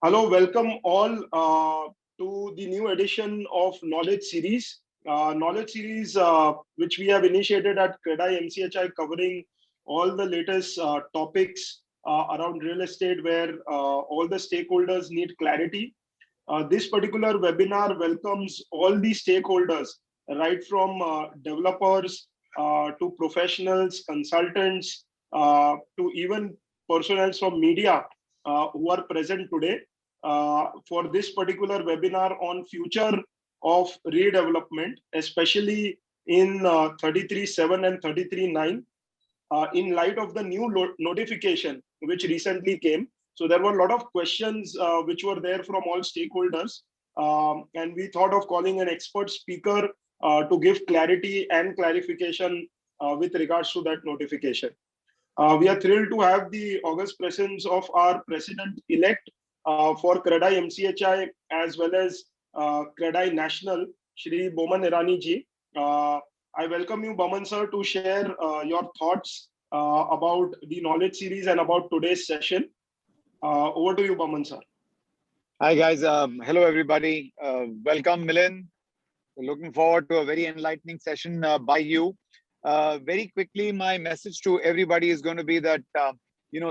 Hello, welcome all to the new edition of Knowledge Series. Knowledge Series, which we have initiated at CREDAI MCHI, covering all the latest topics around real estate where all the stakeholders need clarity. This particular webinar welcomes all the stakeholders, right from developers to professionals, consultants, to even personnel from media who are present today for this particular webinar on future of redevelopment, especially in 33.7 and 33.9, in light of the new notification which recently came. So there were a lot of questions which were there from all stakeholders, and we thought of calling an expert speaker to give clarity and clarification with regards to that notification. We are thrilled to have the august presence of our president-elect for CREDAI MCHI as well as CREDAI National, Shri Boman Irani ji. I welcome you, Boman sir, to share your thoughts about the knowledge series and about today's session. Over to you, Boman sir. Hi guys, hello everybody. Welcome Milind. Looking forward to a very enlightening session by you. Very quickly, my message to everybody is going to be that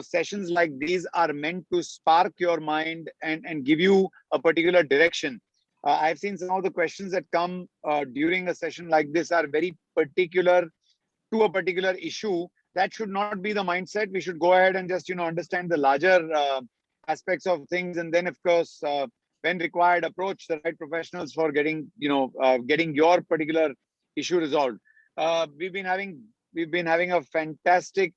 sessions like these are meant to spark your mind and give you a particular direction. I've seen some of the questions that come during a session like this are very particular to a particular issue. That should not be the mindset. We should go ahead and just understand the larger aspects of things, and then of course when required, approach the right professionals for getting getting your particular issue resolved. We've been having a fantastic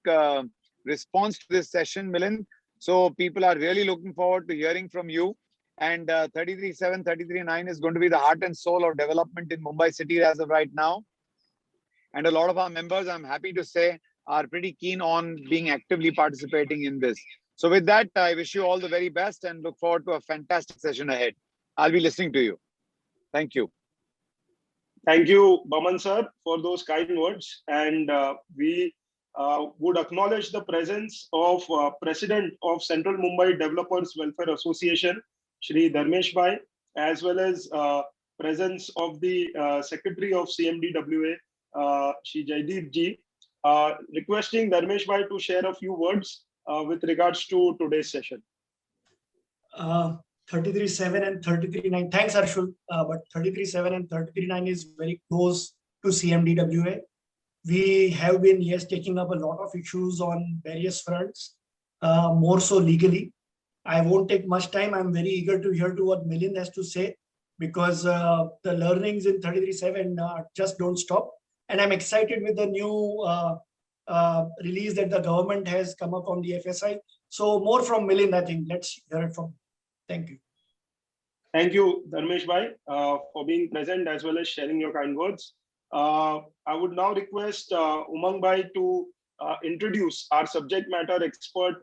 response to this session, Milind. So people are really looking forward to hearing from you. And 33.7, 33.9 is going to be the heart and soul of development in Mumbai city as of right now. And a lot of our members, I'm happy to say, are pretty keen on being actively participating in this. So with that, I wish you all the very best and look forward to a fantastic session ahead. I'll be listening to you. Thank you. Thank you, Boman sir, for those kind words. And we would acknowledge the presence of President of Central Mumbai Developers Welfare Association, Shri Dharmesh Bhai, as well as presence of the Secretary of CMDWA, Shri Jaideep ji, requesting Dharmesh Bhai to share a few words with regards to today's session. 33.7 and 33.9. Thanks, Arshul. But 33.7 and 33.9 is very close to CMDWA. We have been, yes, taking up a lot of issues on various fronts, more so legally. I won't take much time. I'm very eager to hear to what Milind has to say, because the learnings in 33.7 just don't stop. And I'm excited with the new release that the government has come up on the FSI. So more from Milind, I think. Let's hear it from him. Thank you. Thank you, Dharmesh Bhai, for being present as well as sharing your kind words. I would now request Umang Bhai to introduce our subject matter expert,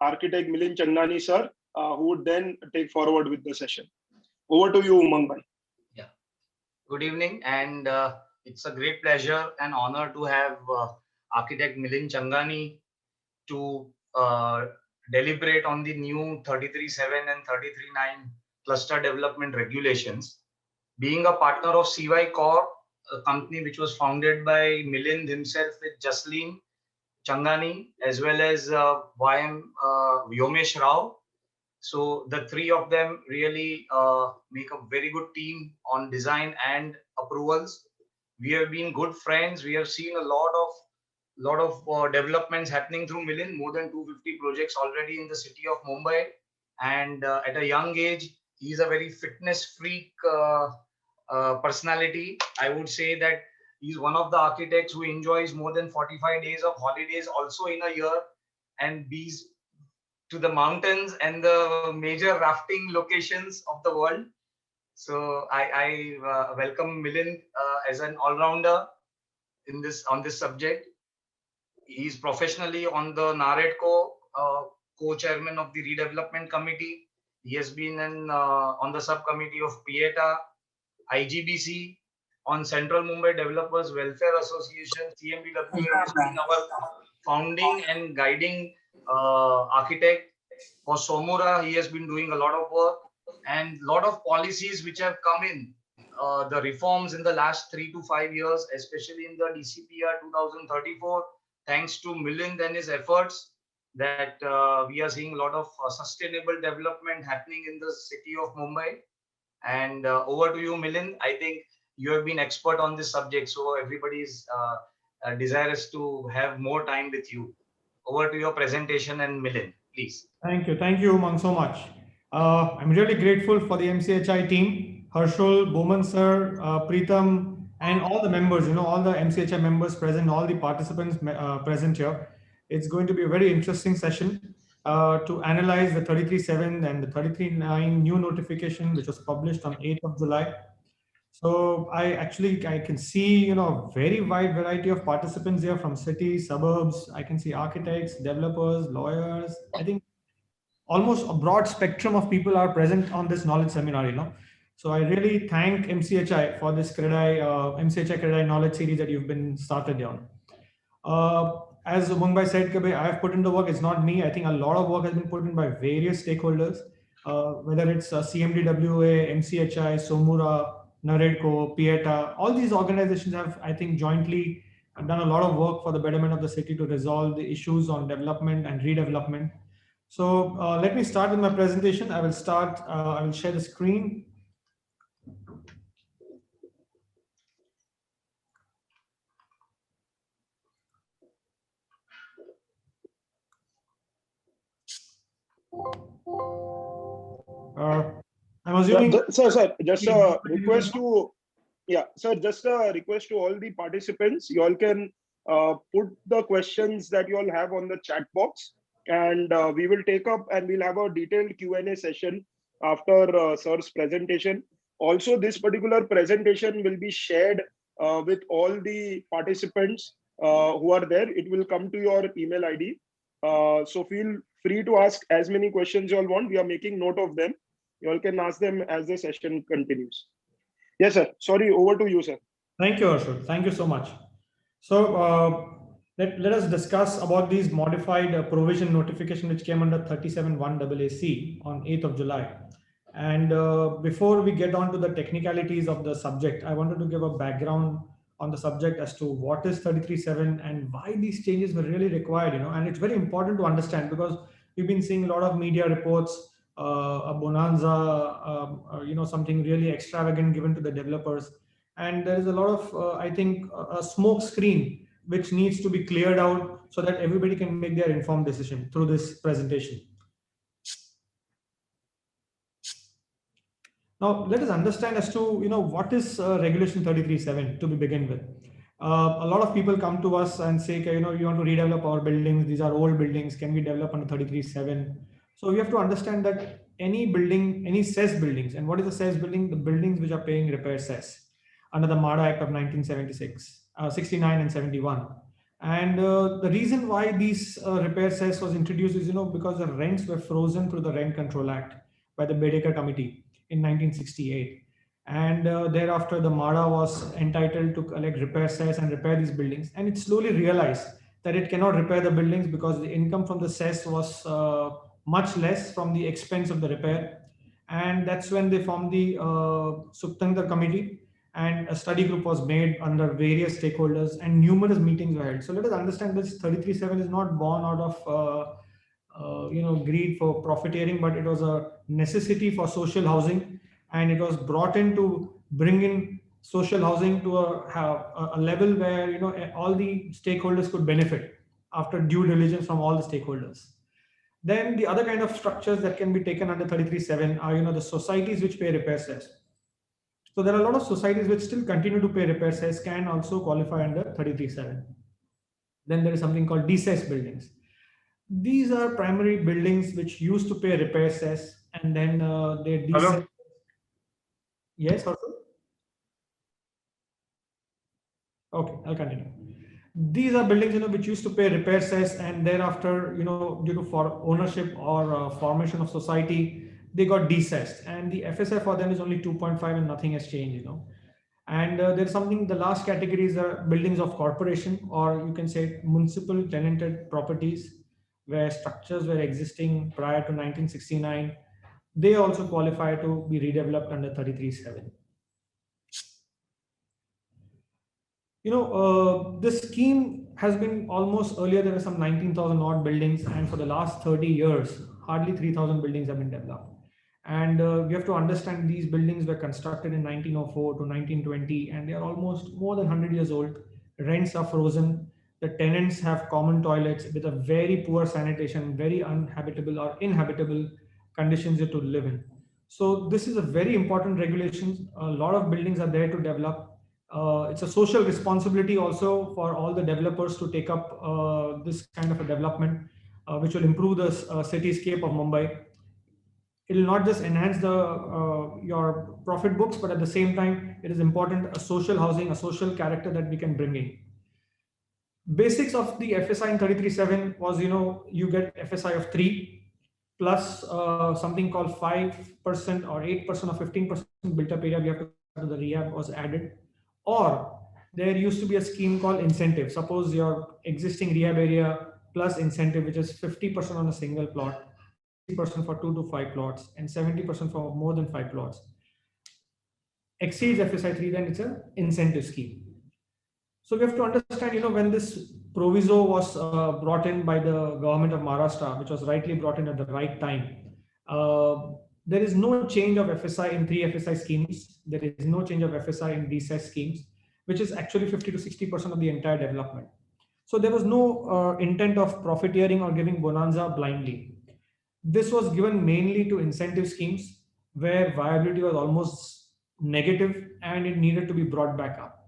architect Milind Changnani sir, who would then take forward with the session. Over to you, Umang Bhai. Yeah. Good evening, and it's a great pleasure and honor to have architect Milind Changnani to deliberate on the new 33.7 and 33.9 cluster development regulations. Being a partner of CY Corp, a company which was founded by Milind himself with Jasleen Changnani, as well as YM Vyomesh Rao. So the three of them really make a very good team on design and approvals. We have been good friends. We have seen a lot of developments happening through Milind, more than 250 projects already in the city of Mumbai. And at a young age, he is a very fitness freak personality. I would say that he's one of the architects who enjoys more than 45 days of holidays also in a year, and bees to the mountains and the major rafting locations of the world. So I welcome Milind as an all-rounder on this subject. He's professionally on the NAREDCO, co-chairman of the redevelopment committee. He has been on the subcommittee of PIETA, IGBC, on Central Mumbai Developers Welfare Association, CMDWA has been our founding and guiding architect, For Somura, he has been doing a lot of work, and lot of policies which have come in, the reforms in the last 3 to 5 years, especially in the DCPR 2034, thanks to Milind and his efforts, that we are seeing a lot of sustainable development happening in the city of Mumbai. And over to you, Milind. I think you have been expert on this subject, so everybody is desirous to have more time with you. Over to your presentation, and Milind, please. Thank you, Umang, so much. I'm really grateful for the MCHI team, Harshul, Bowman sir, Preetham, and all the members, all the MCHI members present, all the participants present here. It's going to be a very interesting session to analyze the 33.7 and the 33.9 new notification, which was published on 8th of July. So I can see, a very wide variety of participants here from cities, suburbs. I can see architects, developers, lawyers. I think almost a broad spectrum of people are present on this knowledge seminar, So I really thank MCHI for this MCHI CREDAI knowledge series that you've been started on. As Mumbai said, I have put in the work. It's not me. I think a lot of work has been put in by various stakeholders, whether it's CMDWA, MCHI, Somura, Naredco, Pieta. All these organizations have, I think, jointly done a lot of work for the betterment of the city to resolve the issues on development and redevelopment. So let me start with my presentation. I will share the screen. I'm assuming. Sir, just a request to, just a request to all the participants. You all can put the questions that you all have on the chat box, and we will take up and we'll have a detailed Q&A session after sir's presentation. Also, this particular presentation will be shared with all the participants who are there. It will come to your email ID. So feel free to ask as many questions you all want. We are making note of them. You all can ask them as the session continues. Yes, sir. Sorry, over to you, sir. Thank you, Arshul. Thank you so much. So let us discuss about these modified provision notification which came under 37(1) on 8th of July. And before we get on to the technicalities of the subject, I wanted to give a background on the subject as to what is 33.7 and why these changes were really required, and it's very important to understand because we've been seeing a lot of media reports, a bonanza, something really extravagant given to the developers. And there is a lot of, I think, a smoke screen which needs to be cleared out so that everybody can make their informed decision through this presentation. Now, let us understand as to, what is Regulation 33.7 to begin with. A lot of people come to us and say, you want to redevelop our buildings. These are old buildings. Can we develop under 33.7? So we have to understand that any building, any cess buildings, and what is a cess building? The buildings which are paying repair cess under the MADA Act of 1976, 69 and 71. And the reason why these repair cess was introduced is, because the rents were frozen through the Rent Control Act by the Bedecker Committee in 1968. And thereafter, the MADA was entitled to collect repair cess and repair these buildings. And it slowly realized that it cannot repair the buildings because the income from the cess was much less from the expense of the repair. And that's when they formed the Sukhtankar Committee, and a study group was made under various stakeholders and numerous meetings were held. So let us understand this 33.7 is not born out of greed for profiteering, but it was a necessity for social housing, and it was brought in to bring in social housing to a level where all the stakeholders could benefit after due diligence from all the stakeholders. Then the other kind of structures that can be taken under 33.7 are the societies which pay repair cess. So there are a lot of societies which still continue to pay repair cess can also qualify under 33.7. Then there is something called decess buildings. These are primary buildings which used to pay repair cess, and then they decess. Hello? Yes, also? Okay, I'll continue. These are buildings which used to pay repair cess, and thereafter due to ownership or formation of society, they got decessed, and the FSI for them is only 2.5 and nothing has changed. And there's something, the last categories are buildings of corporation, or you can say municipal tenanted properties. where structures were existing prior to 1969, they also qualify to be redeveloped under 33(7). This scheme has been almost earlier, there were some 19,000 odd buildings, and for the last 30 years, hardly 3,000 buildings have been developed. And we have to understand these buildings were constructed in 1904 to 1920, and they are almost more than 100 years old. Rents are frozen. The tenants have common toilets with a very poor sanitation, very uninhabitable or inhabitable conditions to live in. So this is a very important regulation. A lot of buildings are there to develop. It's a social responsibility also for all the developers to take up this kind of a development, which will improve the cityscape of Mumbai. It will not just enhance the your profit books, but at the same time, it is important a social housing, a social character that we can bring in. Basics of the FSI in 33(7) was, you get FSI of 3 plus something called 5% or 8% or 15% built up area we have to do the rehab was added. Or there used to be a scheme called incentive. Suppose your existing rehab area plus incentive, which is 50% on a single plot, 60% for 2 to 5 plots, and 70% for more than 5 plots, exceeds FSI 3, then it's an incentive scheme. So we have to understand, when this proviso was brought in by the government of Maharashtra, which was rightly brought in at the right time, there is no change of FSI in 3 FSI schemes. There is no change of FSI in these schemes, which is actually 50 to 60% of the entire development. So there was no intent of profiteering or giving bonanza blindly. This was given mainly to incentive schemes where viability was almost negative and it needed to be brought back up.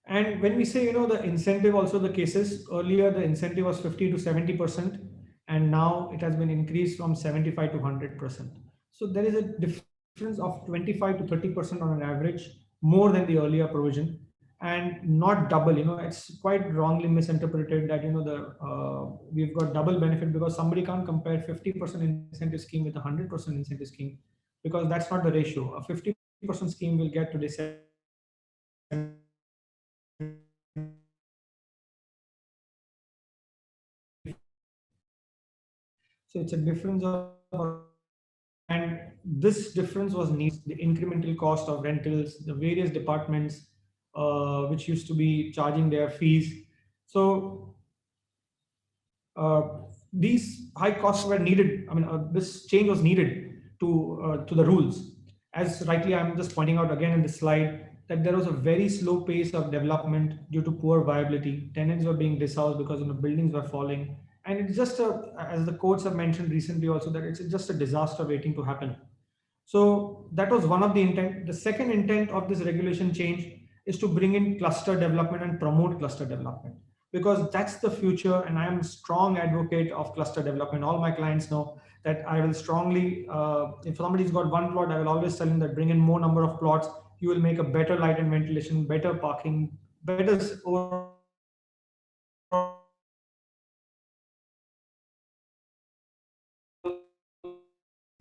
And when we say, the incentive, also the cases, earlier the incentive was 50 to 70%, and now it has been increased from 75 to 100%. So there is a difference of 25 to 30% on an average, more than the earlier provision, and not double. It's quite wrongly misinterpreted that, we've got double benefit, because somebody can't compare 50% incentive scheme with a 100% incentive scheme, because that's not the ratio. A 50% scheme will get today so it's a difference of, and this difference was needs the incremental cost of rentals, the various departments which used to be charging their fees. So these high costs were needed. This change was needed to the rules. As rightly, I'm just pointing out again in this slide that there was a very slow pace of development due to poor viability. Tenants were being dishoused because buildings were falling. And it's just as the courts have mentioned recently also, that it's just a disaster waiting to happen. So that was one of the intent. The second intent of this regulation change is to bring in cluster development and promote cluster development, because that's the future. And I am a strong advocate of cluster development. All my clients know that I will strongly, if somebody's got one plot, I will always tell him that bring in more number of plots. You will make a better light and ventilation, better parking, better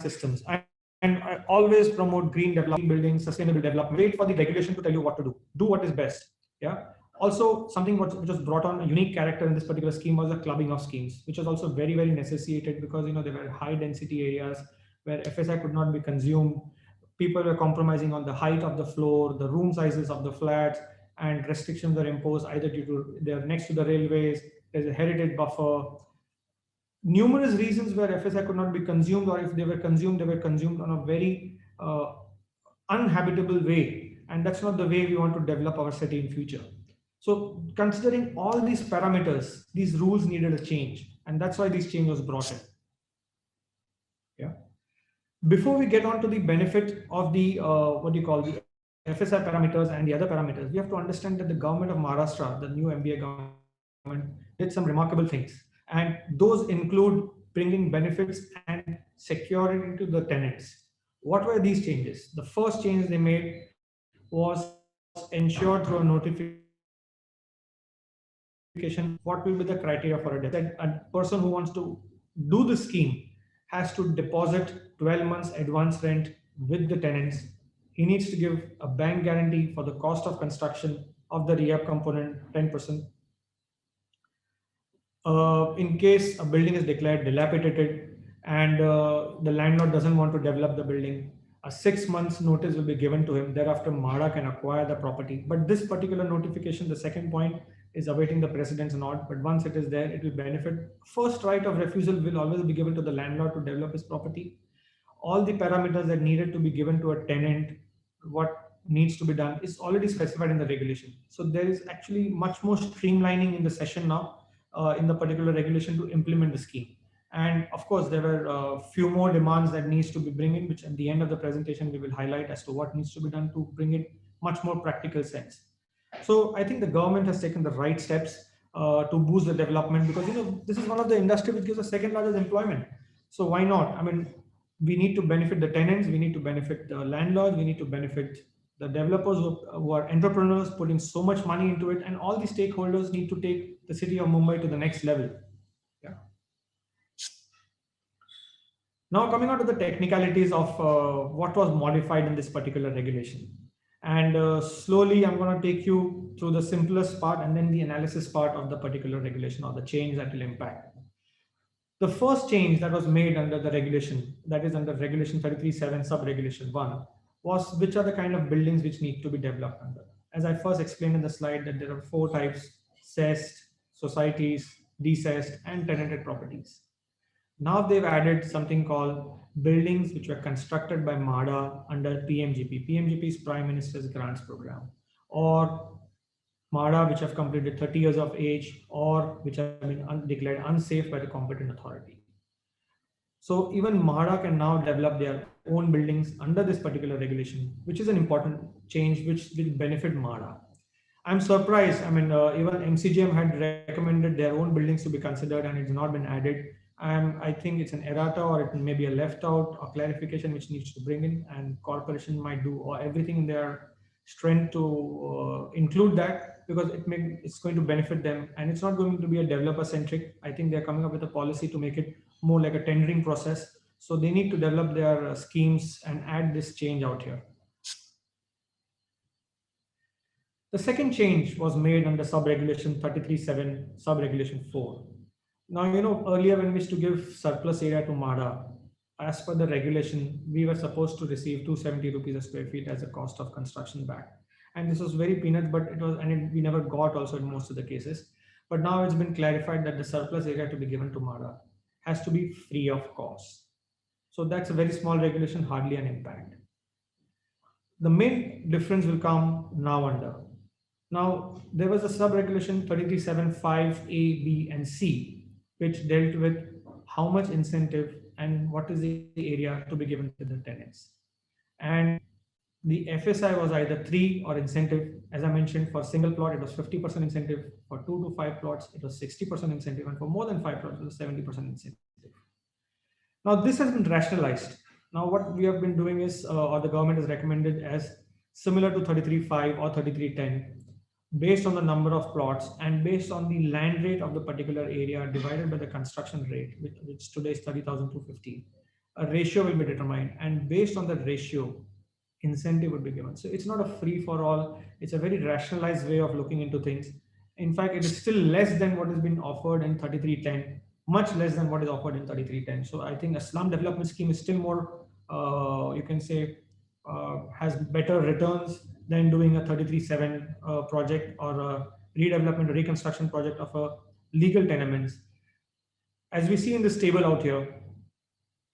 systems. And I always promote green development, buildings, sustainable development. Wait for the regulation to tell you what to do. Do what is best. Yeah. Also, something which was brought on a unique character in this particular scheme was the clubbing of schemes, which was also very, very necessitated, because there were high density areas where FSI could not be consumed. People were compromising on the height of the floor, the room sizes of the flats, and restrictions were imposed either due to they're next to the railways, there's a heritage buffer. Numerous reasons where FSI could not be consumed, or if they were consumed on a very uninhabitable way. And that's not the way we want to develop our city in future. So considering all these parameters, these rules needed a change. And that's why this change was brought in. Yeah. Before we get on to the benefit of the, the FSI parameters and the other parameters, we have to understand that the government of Maharashtra, the new MBA government, did some remarkable things. And those include bringing benefits and security to the tenants. What were these changes? The first change they made was ensured through a notification what will be the criteria for a deposit. A person who wants to do the scheme has to deposit 12 months advance rent with the tenants. He needs to give a bank guarantee for the cost of construction of the rehab component, 10%. in case a building is declared dilapidated and the landlord doesn't want to develop the building, a 6 months notice will be given to him. Thereafter, MHADA can acquire the property. But this particular notification, the second point, is awaiting the president's nod. But once it is there, it will benefit. First right of refusal will always be given to the landlord to develop his property. All the parameters that needed to be given to a tenant, what needs to be done, is already specified in the regulation. So there is actually much more streamlining in the session now in the particular regulation to implement the scheme. And of course, there were a few more demands that needs to be bring in, which at the end of the presentation, we will highlight as to what needs to be done to bring it much more practical sense. So I think the government has taken the right steps to boost the development, because this is one of the industry which gives the second largest employment. So why not? I mean, we need to benefit the tenants, we need to benefit the landlords, we need to benefit the developers who are entrepreneurs putting so much money into it, and all the stakeholders need to take the city of Mumbai to the next level. Yeah. Now coming on to the technicalities of what was modified in this particular regulation. And slowly I'm going to take you through the simplest part and then the analysis part of the particular regulation or the change that will impact. The first change that was made under the regulation, that is under regulation 33(7) sub-regulation 1, was which are the kind of buildings which need to be developed under. As I first explained in the slide, that there are 4 types: cessed, societies, decessed, and tenanted properties. Now they've added something called buildings which were constructed by MHADA under PMGP. PMGP is Prime Minister's Grants Program, or MHADA which have completed 30 years of age, or which have been declared unsafe by the competent authority. So even MHADA can now develop their own buildings under this particular regulation, which is an important change which will benefit MHADA. I'm surprised. I mean, even MCGM had recommended their own buildings to be considered, and it's not been added. I think it's an errata, or it may be a left out or clarification which needs to bring in, and corporation might do everything in their strength to include that, because it's going to benefit them, and it's not going to be a developer centric. I think they're coming up with a policy to make it more like a tendering process. So they need to develop their schemes and add this change out here. The second change was made under sub-regulation 33(7), sub-regulation 4. Now, earlier when we used to give surplus area to MHADA, as per the regulation, we were supposed to receive 270 rupees a square feet as a cost of construction back. And this was very peanut, but we never got also in most of the cases. But now it's been clarified that the surplus area to be given to MHADA has to be free of cost. So that's a very small regulation, hardly an impact. The main difference will come now under. Now, there was a sub-regulation 33(7)(5), A, B, and C, which dealt with how much incentive and what is the area to be given to the tenants. And the FSI was either 3 or incentive. As I mentioned, for single plot, it was 50% incentive. For 2 to 5 plots, it was 60% incentive. And for more than 5 plots, it was 70% incentive. Now, this has been rationalized. Now, what we have been doing is, or the government has recommended as similar to 33(5) or 33(10), based on the number of plots and based on the land rate of the particular area divided by the construction rate, which today is 30,250, a ratio will be determined, and based on that ratio, incentive would be given. So it's not a free for all. It's a very rationalized way of looking into things. In fact, it is still less than what has been offered in 33(10), much less than what is offered in 33(10). So I think a slum development scheme is still more, you can say, has better returns than doing a 33(7) project or a redevelopment or reconstruction project of a legal tenements. As we see in this table out here,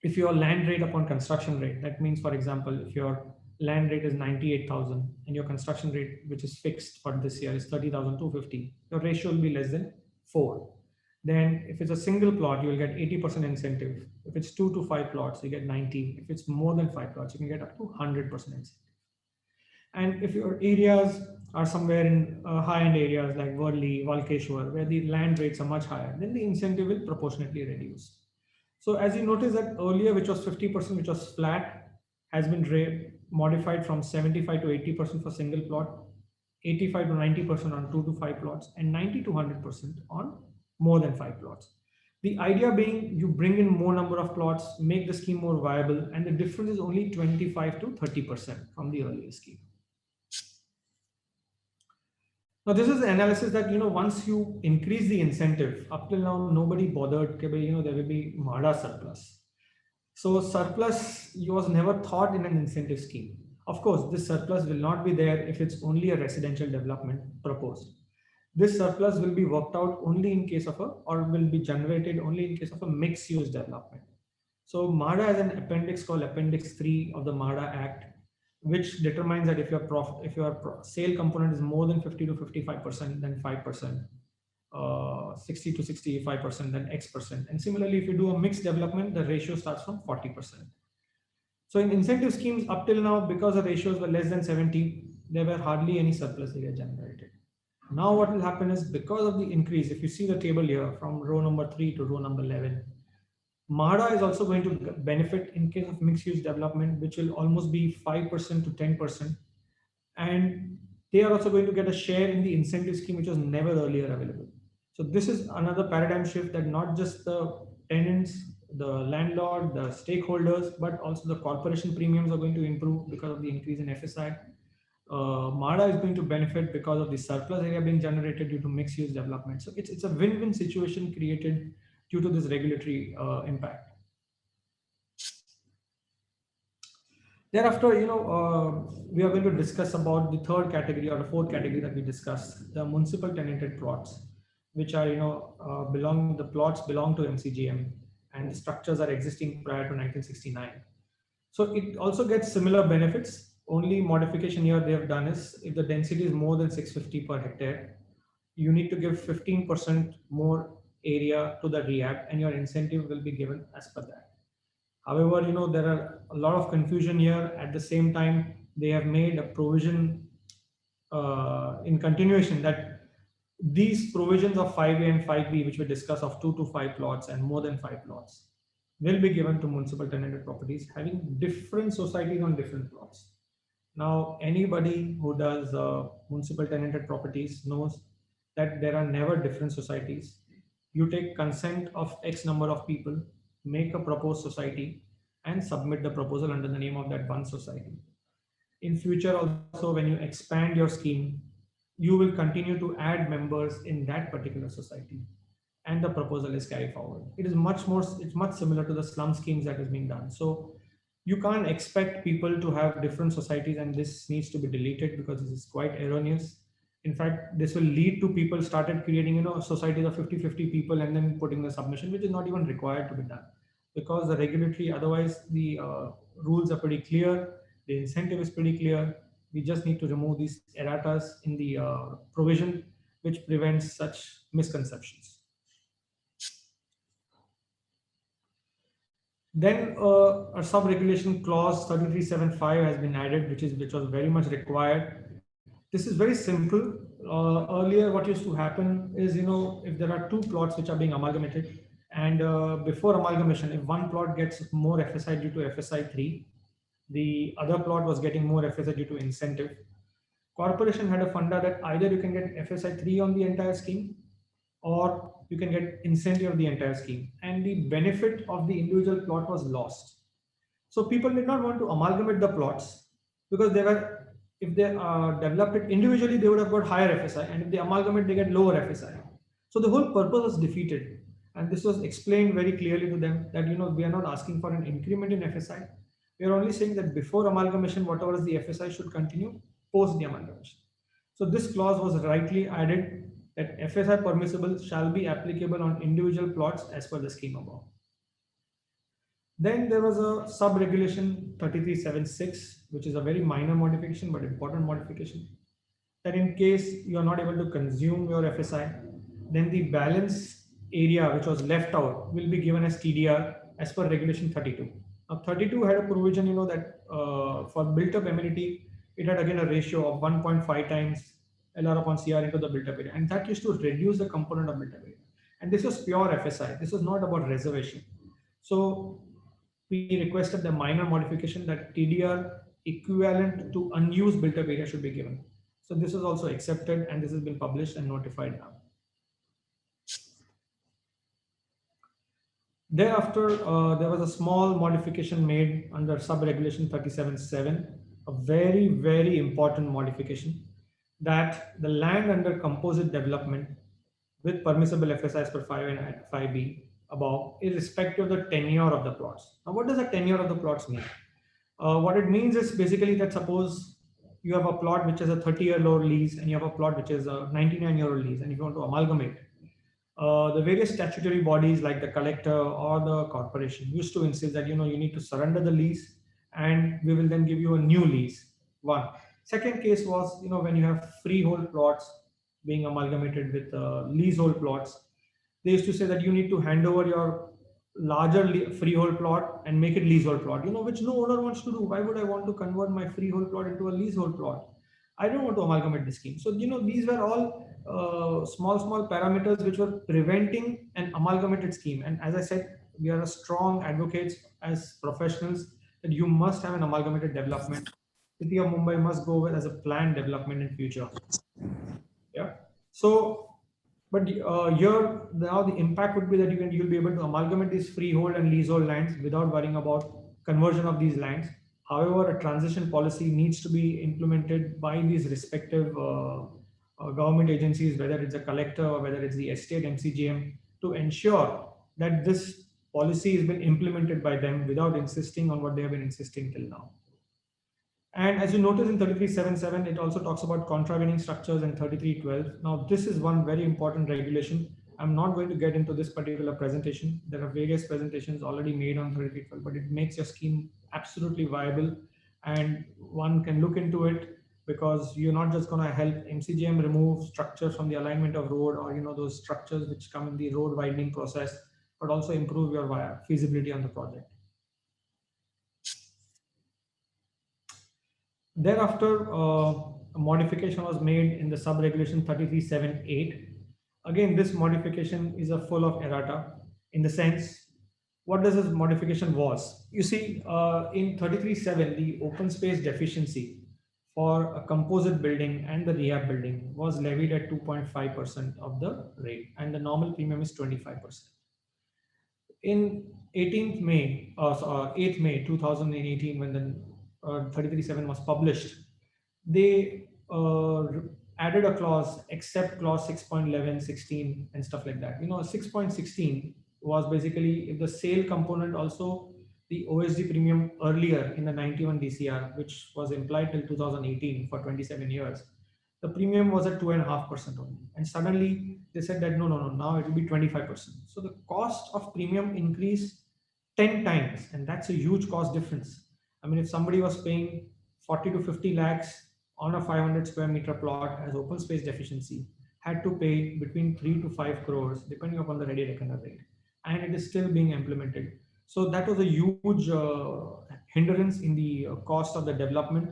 if your land rate upon construction rate, that means, for example, if your land rate is 98,000 and your construction rate, which is fixed for this year, is 30,250, your ratio will be less than 4. Then if it's a single plot, you will get 80% incentive. If it's 2 to 5 plots, you get 90. If it's more than 5 plots, you can get up to 100% incentive. And if your areas are somewhere in high-end areas like Worli, Walkeshwar, where the land rates are much higher, then the incentive will proportionately reduce. So as you notice that earlier, which was 50%, which was flat, has been modified from 75 to 80% for single plot, 85 to 90% on 2 to 5 plots, and 90 to 100% on more than 5 plots. The idea being you bring in more number of plots, make the scheme more viable, and the difference is only 25 to 30% from the earlier scheme. Now, this is the analysis that, once you increase the incentive, up till now, nobody bothered, there will be MADA surplus. So surplus was never thought in an incentive scheme. Of course, this surplus will not be there if it's only a residential development proposed. This surplus will be worked out only in case of or will be generated only in case of a mixed use development. So MADA has an appendix called Appendix 3 of the MADA Act, which determines that if your sale component is more than 50 to 55%, then 5%, 60 to 65%, then X%. And similarly, if you do a mixed development, the ratio starts from 40%. So in incentive schemes up till now, because the ratios were less than 70, there were hardly any surplus area generated. Now what will happen is, because of the increase, if you see the table here from row number 3 to row number 11, MADA is also going to benefit in case of mixed use development, which will almost be 5% to 10%. And they are also going to get a share in the incentive scheme, which was never earlier available. So this is another paradigm shift, that not just the tenants, the landlord, the stakeholders, but also the corporation premiums are going to improve because of the increase in FSI. MADA is going to benefit because of the surplus area being generated due to mixed use development. So it's a win-win situation created due to this regulatory impact. Thereafter, we are going to discuss about the third category or the fourth category that we discussed, the municipal tenanted plots, which are, the plots belong to MCGM and the structures are existing prior to 1969. So it also gets similar benefits. Only modification here they have done is, if the density is more than 650 per hectare, you need to give 15% more area to the rehab, and your incentive will be given as per that. However, there are a lot of confusion here. At the same time, they have made a provision in continuation that these provisions of 5A and 5B, which we discuss, of 2 to 5 plots and more than 5 plots, will be given to municipal tenanted properties having different societies on different plots. Now, anybody who does municipal tenanted properties knows that there are never different societies. You take consent of X number of people, make a proposed society, and submit the proposal under the name of that one society. In future also, when you expand your scheme, you will continue to add members in that particular society, and the proposal is carried forward. It's much similar to the slum schemes that is being done. So you can't expect people to have different societies, and this needs to be deleted because this is quite erroneous. In fact, this will lead to people started creating, societies of 50-50 people and then putting the submission, which is not even required to be done, because the regulatory, otherwise the rules are pretty clear, the incentive is pretty clear. We just need to remove these erratas in the provision, which prevents such misconceptions. Then a sub-regulation clause 3375 has been added, which was very much required. This is very simple. Earlier, what used to happen is, if there are 2 plots which are being amalgamated, and before amalgamation, if one plot gets more FSI due to FSI 3, the other plot was getting more FSI due to incentive. Corporation had a funda that either you can get FSI 3 on the entire scheme, or you can get incentive of the entire scheme, and the benefit of the individual plot was lost. So people did not want to amalgamate the plots, because if they developed it individually, they would have got higher FSI, and if they amalgamate, they get lower FSI. So the whole purpose was defeated, and this was explained very clearly to them that we are not asking for an increment in FSI. We are only saying that before amalgamation, whatever is the FSI should continue post the amalgamation. So this clause was rightly added, that FSI permissible shall be applicable on individual plots as per the scheme above. Then there was a sub-regulation 3376, which is a very minor modification but important modification, that in case you are not able to consume your FSI, then the balance area which was left out will be given as TDR as per regulation 32. Now 32 had a provision, that for built-up amenity, it had again a ratio of 1.5 times LR upon CR into the built-up area, and that used to reduce the component of built-up area. And this was pure FSI. This was not about reservation. So we requested the minor modification that TDR equivalent to unused built-up area should be given. So this is also accepted, and this has been published and notified now. Thereafter, there was a small modification made under sub-regulation 37.7, a very, very important modification, that the land under composite development with permissible FSI as per 5 and 5B above, irrespective of the tenure of the plots. Now, what does the tenure of the plots mean? What it means is basically that suppose you have a plot which is a 30-year-old lease and you have a plot which is a 99-year-old lease, and if you want to amalgamate, the various statutory bodies like the collector or the corporation used to insist that you need to surrender the lease and we will then give you a new lease. One. Second case was when you have freehold plots being amalgamated with leasehold plots, they used to say that you need to hand over your larger freehold plot and make it leasehold plot, which no owner wants to do. Why would I want to convert my freehold plot into a leasehold plot? I don't want to amalgamate the scheme. So these were all small parameters which were preventing an amalgamated scheme. And as I said, we are a strong advocates as professionals that you must have an amalgamated development. City of Mumbai must go with as a planned development in future. Yeah. So, but here now the impact would be that you'll be able to amalgamate these freehold and leasehold lands without worrying about conversion of these lands. However, a transition policy needs to be implemented by these respective government agencies, whether it's a collector or whether it's the estate MCGM, to ensure that this policy has been implemented by them without insisting on what they have been insisting till now. And as you notice in 3377, it also talks about contravening structures in 3312. Now, this is one very important regulation. I'm not going to get into this particular presentation. There are various presentations already made on 3312, but it makes your scheme absolutely viable. And one can look into it because you're not just going to help MCGM remove structures from the alignment of road or, those structures which come in the road widening process, but also improve your feasibility on the project. Thereafter, a modification was made in the sub-regulation 3378. Again, this modification is a full of errata in the sense, what does this modification was? You see, in 33.7, the open space deficiency for a composite building and the rehab building was levied at 2.5% of the rate, and the normal premium is 25%. In 8th May 2018, when the 33.7 was published, they added a clause except clause 6.11, 16 and stuff like that. 6.16 was basically if the sale component also the OSD premium earlier in the 91 DCR, which was implied till 2018 for 27 years, the premium was at 2.5% only. And suddenly they said that no, now it will be 25%. So the cost of premium increased 10 times, and that's a huge cost difference. I mean, if somebody was paying 40 to 50 lakhs on a 500 square meter plot as open space deficiency, had to pay between 3 to 5 crores, depending upon the ready reckoner rate. And it is still being implemented. So that was a huge hindrance in the cost of the development,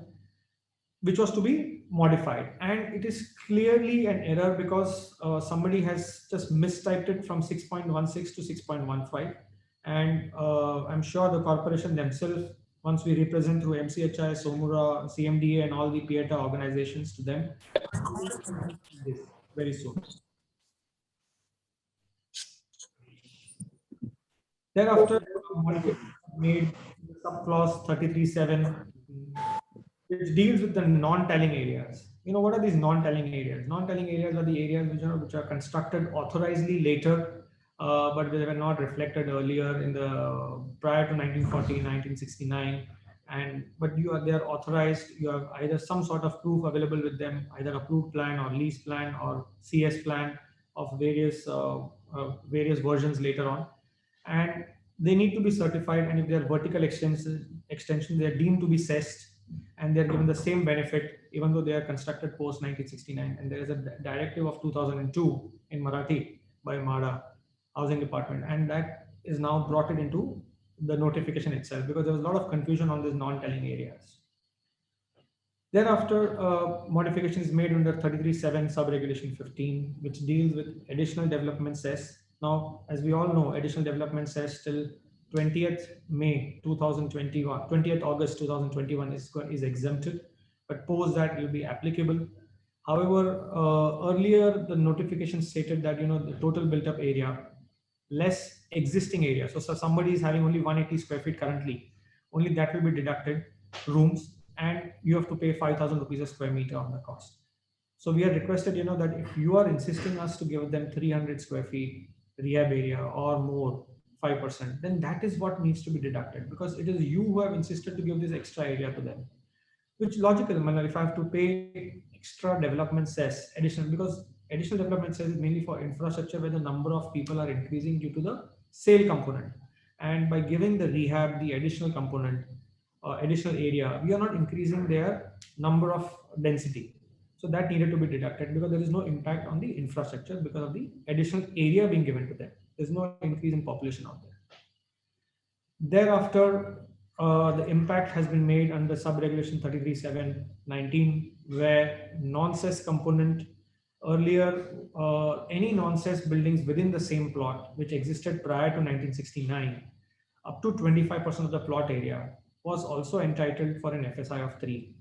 which was to be modified. And it is clearly an error because somebody has just mistyped it from 6.16 to 6.15. And I'm sure the corporation themselves, once we represent through MCHI, Somura, CMDA, and all the PIETA organizations to them, this very soon. Thereafter, made subclause 33.7, which deals with the non-telling areas. What are these non-telling areas? Non-telling areas are the areas which are constructed authorizedly later, but they were not reflected earlier in the prior to 1940, 1969. But they are authorized. You have either some sort of proof available with them, either approved plan or lease plan or CS plan of various versions later on. And they need to be certified, and if they are vertical extensions, they are deemed to be cessed, and they are given the same benefit even though they are constructed post 1969. And there is a directive of 2002 in Marathi by MHADA, Housing Department, and that is now brought it into the notification itself because there was a lot of confusion on these non-telling areas. Thereafter, modifications made under 33.7 sub-regulation 15, which deals with additional development cess. Now, as we all know, additional development cess till 20th August 2021 is exempted, but post that it will be applicable. However, earlier the notification stated that the total built-up area less existing area. So somebody is having only 180 square feet currently, only that will be deducted rooms, and you have to pay 5,000 rupees a square meter on the cost. So we are requested, that if you are insisting us to give them 300 square feet rehab area or more, 5%, then that is what needs to be deducted, because it is you who have insisted to give this extra area to them. Which logical, if I have to pay extra development cess, additional, because additional development cess is mainly for infrastructure where the number of people are increasing due to the sale component. And by giving the rehab, the additional component, additional area, we are not increasing their number of density. So that needed to be deducted because there is no impact on the infrastructure because of the additional area being given to them. There's no increase in population out there. Thereafter, the impact has been made under sub-regulation 33.7/19, where non-cess component earlier, any non-cess buildings within the same plot, which existed prior to 1969, up to 25% of the plot area was also entitled for an FSI of 3.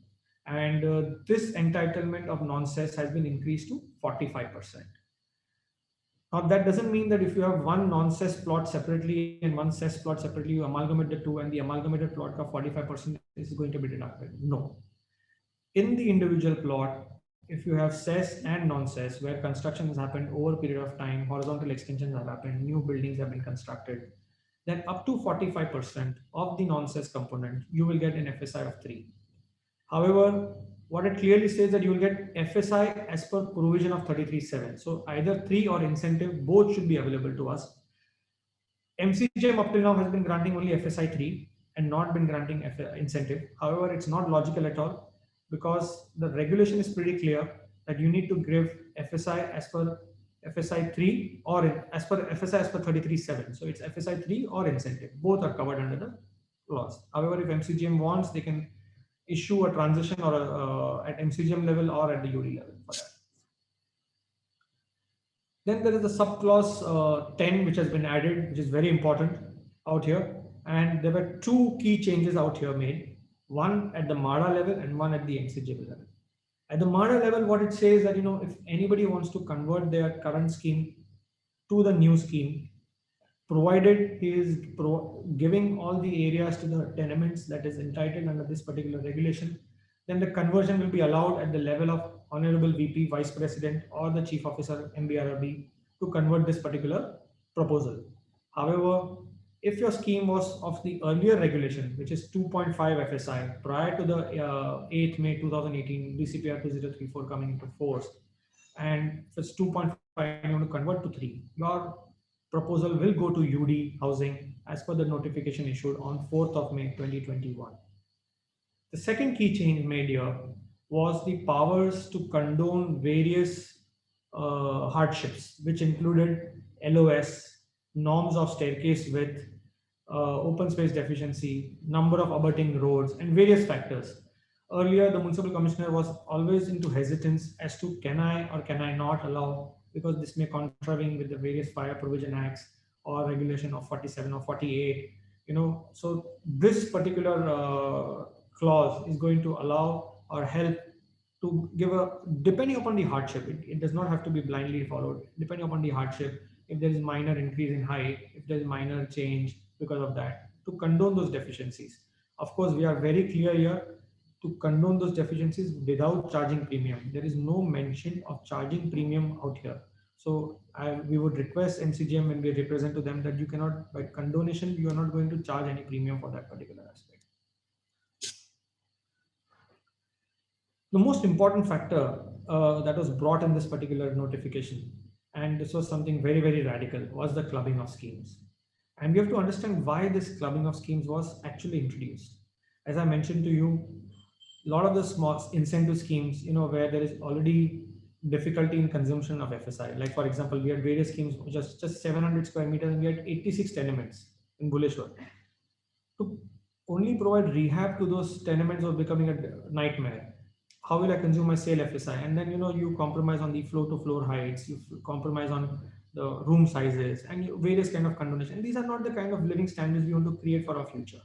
And this entitlement of non-cess has been increased to 45%. Now, that doesn't mean that if you have one non-cess plot separately and one cess plot separately, you amalgamate the two and the amalgamated plot of 45% is going to be deducted. No. In the individual plot, if you have cess and non-cess, where construction has happened over a period of time, horizontal extensions have happened, new buildings have been constructed, then up to 45% of the non-cess component, you will get an FSI of 3. However, what it clearly says that you will get FSI as per provision of 33.7. So either 3 or incentive, both should be available to us. MCGM up till now has been granting only FSI 3 and not been granting incentive. However, it's not logical at all because the regulation is pretty clear that you need to give FSI as per FSI 3 or as per FSI as per 33.7. So it's FSI 3 or incentive. Both are covered under the laws. However, if MCGM wants, they can issue a transition or at MCGM level or at the UD level for that. Then there is the subclause 10, which has been added, which is very important out here. And there were two key changes out here made, one at the MADA level and one at the MCGM level. At the MADA level, what it says that, if anybody wants to convert their current scheme to the new scheme, provided he is giving all the areas to the tenements that is entitled under this particular regulation, then the conversion will be allowed at the level of Honorable VP, Vice President, or the Chief Officer, MBRRB, to convert this particular proposal. However, if your scheme was of the earlier regulation, which is 2.5 FSI, prior to the 8th May 2018 DCPR 2034 coming into force, and if it's 2.5, you want to convert to 3, your proposal will go to UD housing as per the notification issued on 4th of May 2021. The second key change made here was the powers to condone various hardships, which included LOS, norms of staircase width, open space deficiency, number of abutting roads, and various factors. Earlier, the municipal commissioner was always into hesitance as to can I or can I not allow, because this may contravene with the various fire provision acts or regulation of 47 or 48. So this particular clause is going to allow or help to give depending upon the hardship, it does not have to be blindly followed. Depending upon the hardship, if there is minor increase in height, if there is minor change because of that, to condone those deficiencies. Of course, we are very clear here to condone those deficiencies without charging premium. There is no mention of charging premium out here. So we would request MCGM when we represent to them that you cannot, by condonation, you are not going to charge any premium for that particular aspect. The most important factor that was brought in this particular notification, and this was something very, very radical, was the clubbing of schemes. And we have to understand why this clubbing of schemes was actually introduced. As I mentioned to you, a lot of the small incentive schemes, where there is already difficulty in consumption of FSI. Like, for example, we had various schemes, just 700 square meters, and we had 86 tenements in Buleshwar. To only provide rehab to those tenements was becoming a nightmare. How will I consume my sale FSI? And then, you compromise on the floor-to-floor heights, you compromise on the room sizes, and various kind of condonation. And these are not the kind of living standards we want to create for our future.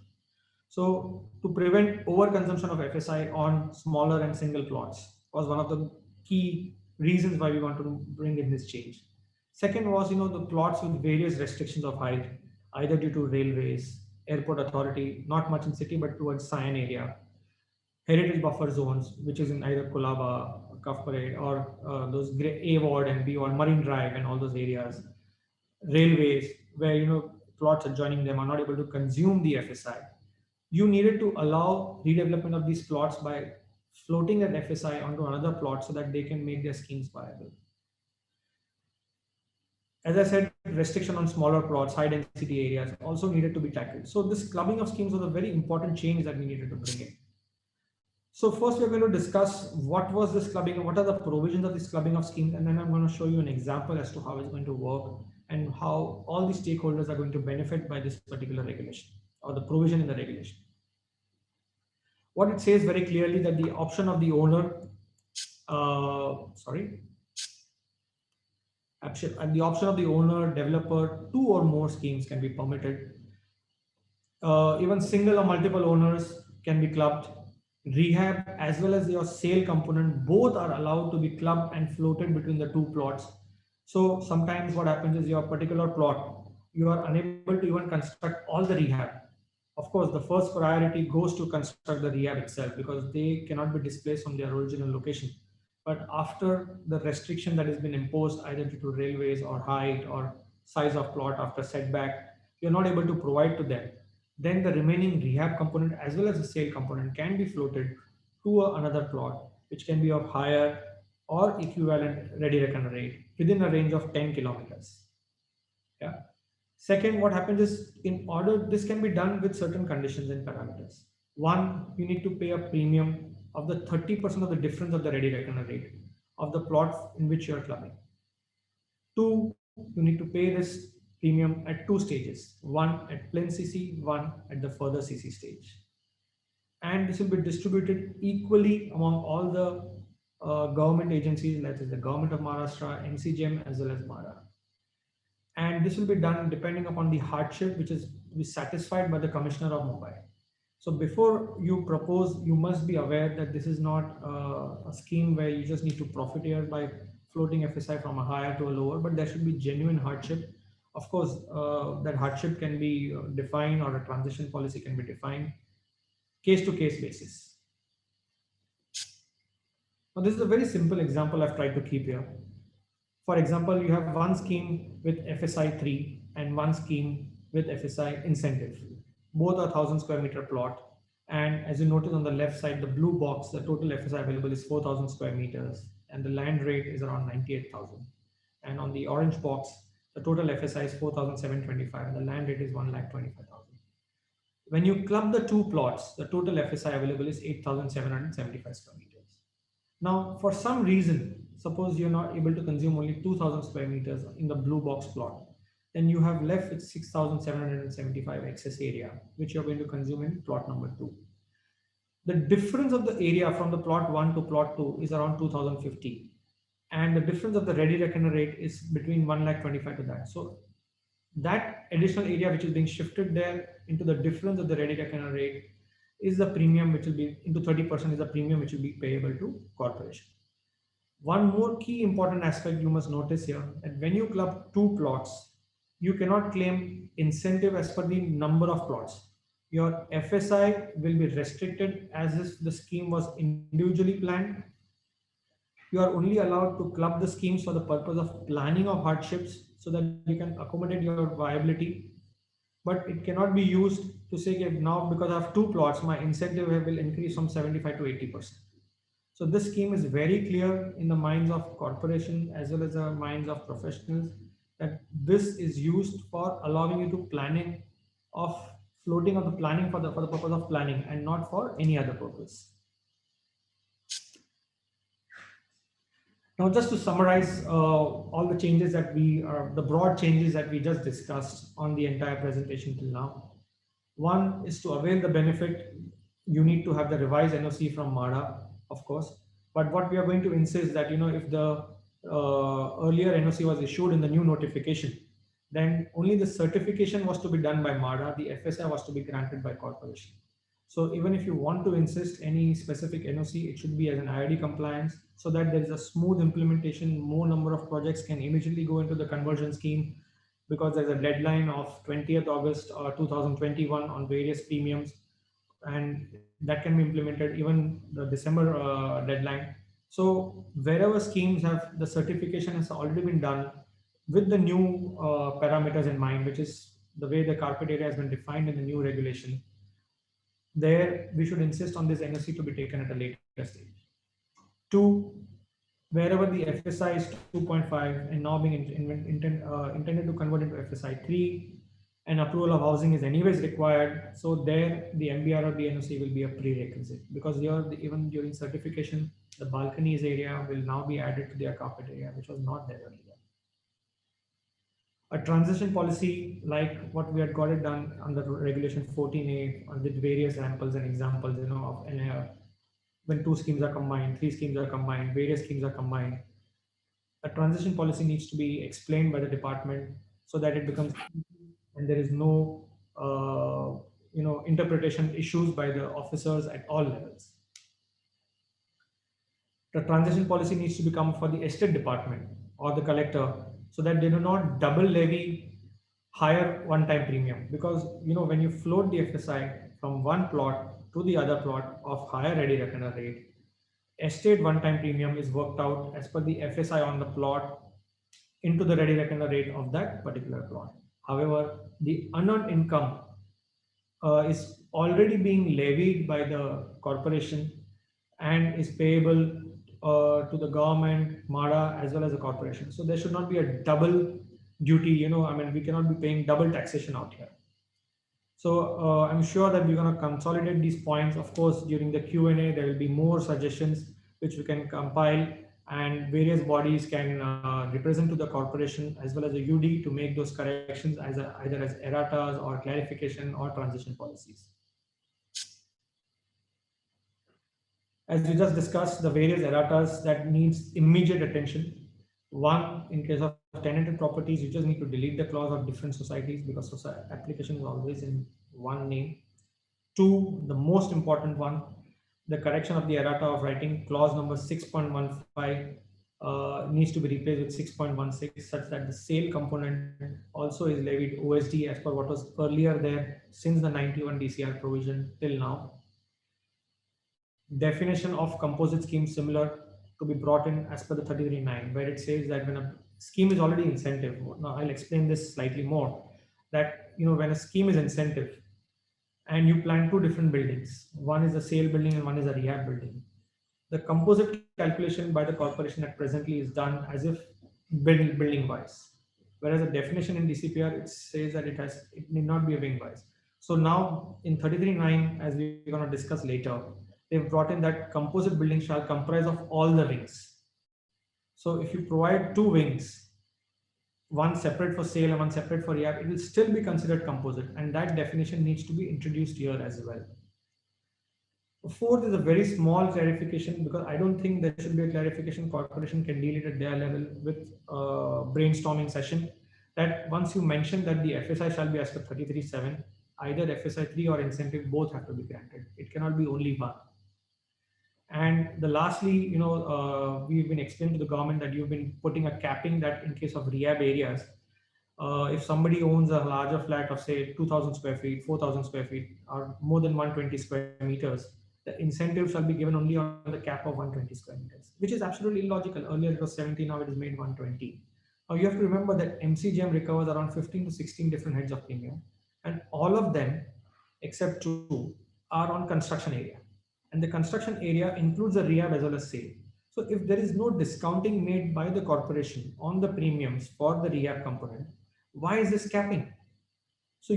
So to prevent overconsumption of FSI on smaller and single plots was one of the key reasons why we want to bring in this change. Second was, the plots with various restrictions of height, either due to railways, airport authority, not much in city, but towards Sion area. heritage buffer zones, which is in either Kolaba, Cuff Parade, or those A ward and B ward, Marine Drive, and all those areas, railways, where plots adjoining them are not able to consume the FSI. You needed to allow redevelopment of these plots by floating that FSI onto another plot so that they can make their schemes viable. As I said, restriction on smaller plots, high density areas also needed to be tackled. So this clubbing of schemes was a very important change that we needed to bring in. So first we're going to discuss what was this clubbing, what are the provisions of this clubbing of schemes, and then I'm going to show you an example as to how it's going to work and how all the stakeholders are going to benefit by this particular regulation or the provision in the regulation. What it says very clearly that the option of the owner, at the option of the owner, developer, 2 or more schemes can be permitted. Even single or multiple owners can be clubbed. Rehab as well as your sale component, both are allowed to be clubbed and floated between the 2 plots. So sometimes what happens is your particular plot, you are unable to even construct all the rehab. Of course, the first priority goes to construct the rehab itself because they cannot be displaced from their original location. But after the restriction that has been imposed either due to railways or height or size of plot after setback, you're not able to provide to them. Then the remaining rehab component as well as the sale component can be floated to another plot, which can be of higher or equivalent ready reckoner rate within a range of 10 kilometers. Yeah. Second, what happens is this can be done with certain conditions and parameters. One, you need to pay a premium of the 30% of the difference of the ready reckoner rate of the plot in which you are clubbing. 2, you need to pay this premium at 2 stages, one at plain CC, one at the further CC stage. And this will be distributed equally among all the government agencies, that is the Government of Maharashtra, MCGM, as well as MARA. And this will be done depending upon the hardship, which is satisfied by the Commissioner of Mumbai. So before you propose, you must be aware that this is not a scheme where you just need to profiteer by floating FSI from a higher to a lower, but there should be genuine hardship. Of course, that hardship can be defined or a transition policy can be defined case-to-case basis. Now, this is a very simple example I've tried to keep here. For example, you have one scheme with FSI 3 and one scheme with FSI incentive. Both are 1,000 square meter plot. And as you notice on the left side, the blue box, the total FSI available is 4,000 square meters and the land rate is around 98,000. And on the orange box, the total FSI is 4,725 and the land rate is 1,25,000. When you club the 2 plots, the total FSI available is 8,775 square meters. Now, for some reason, suppose you're not able to consume only 2,000 square meters in the blue box plot, then you have left with 6,775 excess area, which you're going to consume in plot number 2. The difference of the area from the plot 1 to plot 2 is around 2,050. And the difference of the ready reckoner rate is between 1,25,000 to that. So that additional area which is being shifted there into the difference of the ready reckoner rate is the premium which will be into 30% is the premium which will be payable to corporation. One more key important aspect you must notice here that when you club 2 plots, you cannot claim incentive as per the number of plots. Your FSI will be restricted as if the scheme was individually planned. You are only allowed to club the schemes for the purpose of planning of hardships so that you can accommodate your viability. But it cannot be used to say now because I have 2 plots, my incentive will increase from 75 to 80%. So this scheme is very clear in the minds of corporation as well as the minds of professionals that this is used for allowing you to planning of floating of the planning for the purpose of planning and not for any other purpose. Now, just to summarize all the changes that the broad changes that we just discussed on the entire presentation till now. One is to avail the benefit, you need to have the revised NOC from MARA, of course. But what we are going to insist that, if the earlier NOC was issued in the new notification, then only the certification was to be done by MARA, the FSI was to be granted by corporation. So even if you want to insist any specific NOC, it should be as an IRD compliance so that there is a smooth implementation. More number of projects can immediately go into the conversion scheme because there's a deadline of 20th August 2021 on various premiums. and that can be implemented even the December deadline. So wherever schemes have the certification has already been done with the new parameters in mind, which is the way the carpet area has been defined in the new regulation, there we should insist on this NOC to be taken at a later stage. 2, wherever the FSI is 2.5 and now being intended to convert into FSI 3, and approval of housing is anyways required. So there the MBR or the NOC will be a prerequisite, because here even during certification, the balconies area will now be added to their carpet area, which was not there earlier. A transition policy like what we had got it done under regulation 14A with various samples and examples, of when 2 schemes are combined, 3 schemes are combined, various schemes are combined. A transition policy needs to be explained by the department so that it becomes, and there is no interpretation issues by the officers at all levels. The transition policy needs to become for the estate department or the collector, so that they do not double levy higher one-time premium, because when you float the FSI from one plot to the other plot of higher ready reckoner rate, estate one-time premium is worked out as per the FSI on the plot into the ready reckoner rate of that particular plot. However, the unearned income is already being levied by the corporation and is payable to the government, MADA, as well as the corporation. So there should not be a double duty, we cannot be paying double taxation out here. So I'm sure that we're going to consolidate these points. Of course, during the Q&A, there will be more suggestions which we can compile, and various bodies can represent to the corporation as well as the UD to make those corrections either as erratas or clarification or transition policies. As we just discussed, the various erratas that needs immediate attention. 1, in case of tenanted properties, you just need to delete the clause of different societies, because application is always in one name. 2, the most important one, the correction of the errata of writing clause number 6.15 needs to be replaced with 6.16, such that the sale component also is levied OSD as per what was earlier there since the 91 DCR provision till now. Definition of composite scheme similar to be brought in as per the 33.9, where it says that when a scheme is already incentive. Now I'll explain this slightly more, that when a scheme is incentive and you plan 2 different buildings, one is a sale building and one is a rehab building, the composite calculation by the corporation that presently is done as if building wise, whereas the definition in DCPR, it says that it need not be a wing wise. So now in 33.9, as we're going to discuss later, they've brought in that composite building shall comprise of all the wings. So if you provide 2 wings, one separate for sale and one separate for rehab, it will still be considered composite, and that definition needs to be introduced here as well. The 4th is a very small clarification, because I don't think there should be a clarification. Corporation can deal it at their level with brainstorming session, that once you mention that the FSI shall be as per 33.7, either FSI 3 or incentive, both have to be granted. It cannot be only one. And lastly, we've been explaining to the government that you've been putting a capping that in case of rehab areas, if somebody owns a larger flat of say 2,000 square feet, 4,000 square feet, or more than 120 square meters, the incentive shall be given only on the cap of 120 square meters, which is absolutely illogical. Earlier it was 70, now it is made 120. Now you have to remember that MCGM recovers around 15 to 16 different heads of premium, and all of them except 2 are on construction area. And the construction area includes the rehab as well as sale. So if there is no discounting made by the corporation on the premiums for the rehab component, why is this capping? So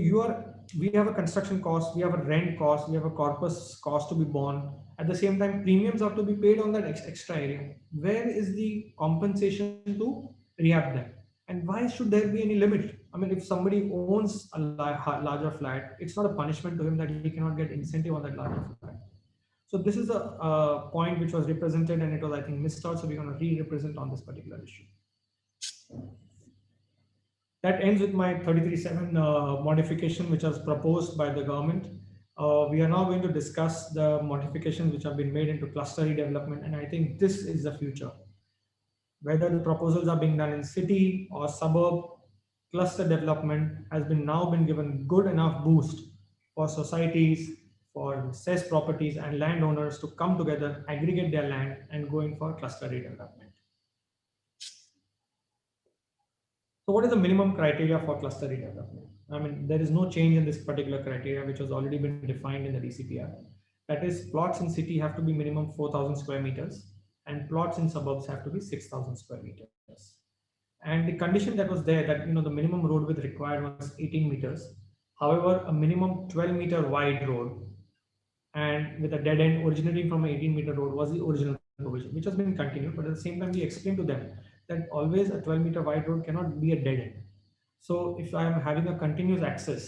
we have a construction cost, we have a rent cost, we have a corpus cost to be borne. At the same time, premiums are to be paid on that extra area. Where is the compensation to rehab them? And why should there be any limit? I mean, if somebody owns a larger flat, it's not a punishment to him that he cannot get incentive on that larger flat. So this is a point which was represented, and it was, I think, missed out. So we're going to re-represent on this particular issue. That ends with my 33.7 modification, which was proposed by the government. We are now going to discuss the modifications which have been made into cluster redevelopment, and I think this is the future. Whether the proposals are being done in city or suburb, cluster development has now been given good enough boost for societies, for cess properties and landowners to come together, aggregate their land and go in for cluster redevelopment. So what is the minimum criteria for cluster redevelopment? I mean, there is no change in this particular criteria, which has already been defined in the DCPR. That is, plots in city have to be minimum 4,000 square meters and plots in suburbs have to be 6,000 square meters. And the condition that was there, that the minimum road width required was 18 meters. However, a minimum 12-meter wide road and with a dead end originating from an 18-meter road was the original provision, which has been continued. But at the same time, we explained to them that always a 12-meter wide road cannot be a dead end. So if I am having a continuous access,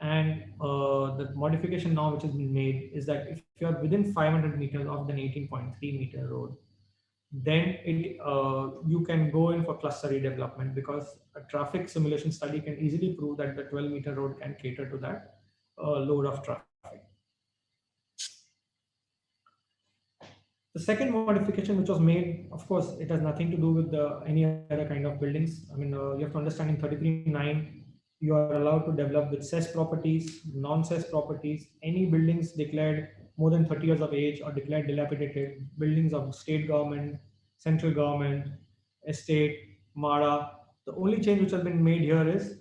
and the modification now which has been made is that if you are within 500 meters of an 18.3-meter road, then you can go in for cluster redevelopment, because a traffic simulation study can easily prove that the 12-meter road can cater to that load of traffic. The second modification which was made, of course, it has nothing to do with any other kind of buildings. I mean, you have to understand in 33(9), you are allowed to develop with cess properties, non-cess properties, any buildings declared more than 30 years of age or declared dilapidated, buildings of state government, central government, estate, MADA. The only change which has been made here is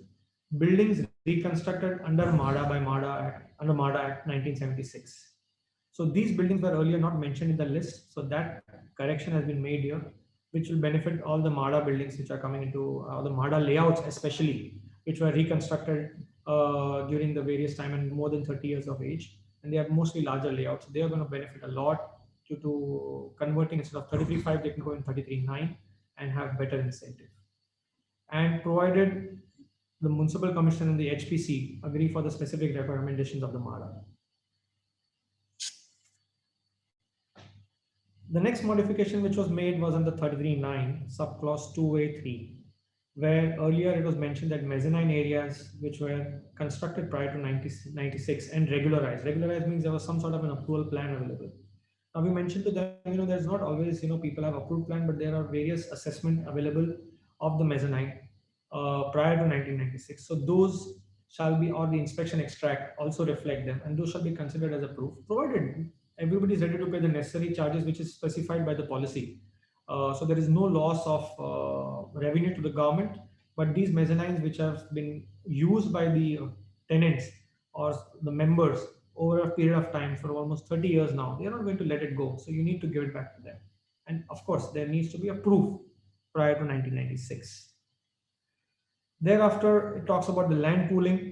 buildings reconstructed under MADA by MADA Act, under MADA Act 1976. So these buildings were earlier not mentioned in the list. So that correction has been made here, which will benefit all the MADA buildings which are coming into the MADA layouts, especially, which were reconstructed during the various time and more than 30 years of age. And they have mostly larger layouts. They are going to benefit a lot due to converting instead of 33.5, they can go in 33.9 and have better incentive. And provided the municipal commission and the HPC agree for the specific recommendations of the MADA. The next modification which was made was under 33(9), subclause 2A3, where earlier it was mentioned that mezzanine areas which were constructed prior to 1996 and regularized. Regularized means there was some sort of an approval plan available. Now we mentioned to them, there's not always, people have approved plan, but there are various assessment available of the mezzanine prior to 1996. So those shall be, or the inspection extract also reflect them, and those shall be considered as approved, provided everybody is ready to pay the necessary charges which is specified by the policy. So there is no loss of revenue to the government, but these mezzanines which have been used by the tenants or the members over a period of time for almost 30 years now, they are not going to let it go. So you need to give it back to them. And of course, there needs to be a proof prior to 1996. Thereafter, it talks about the land pooling.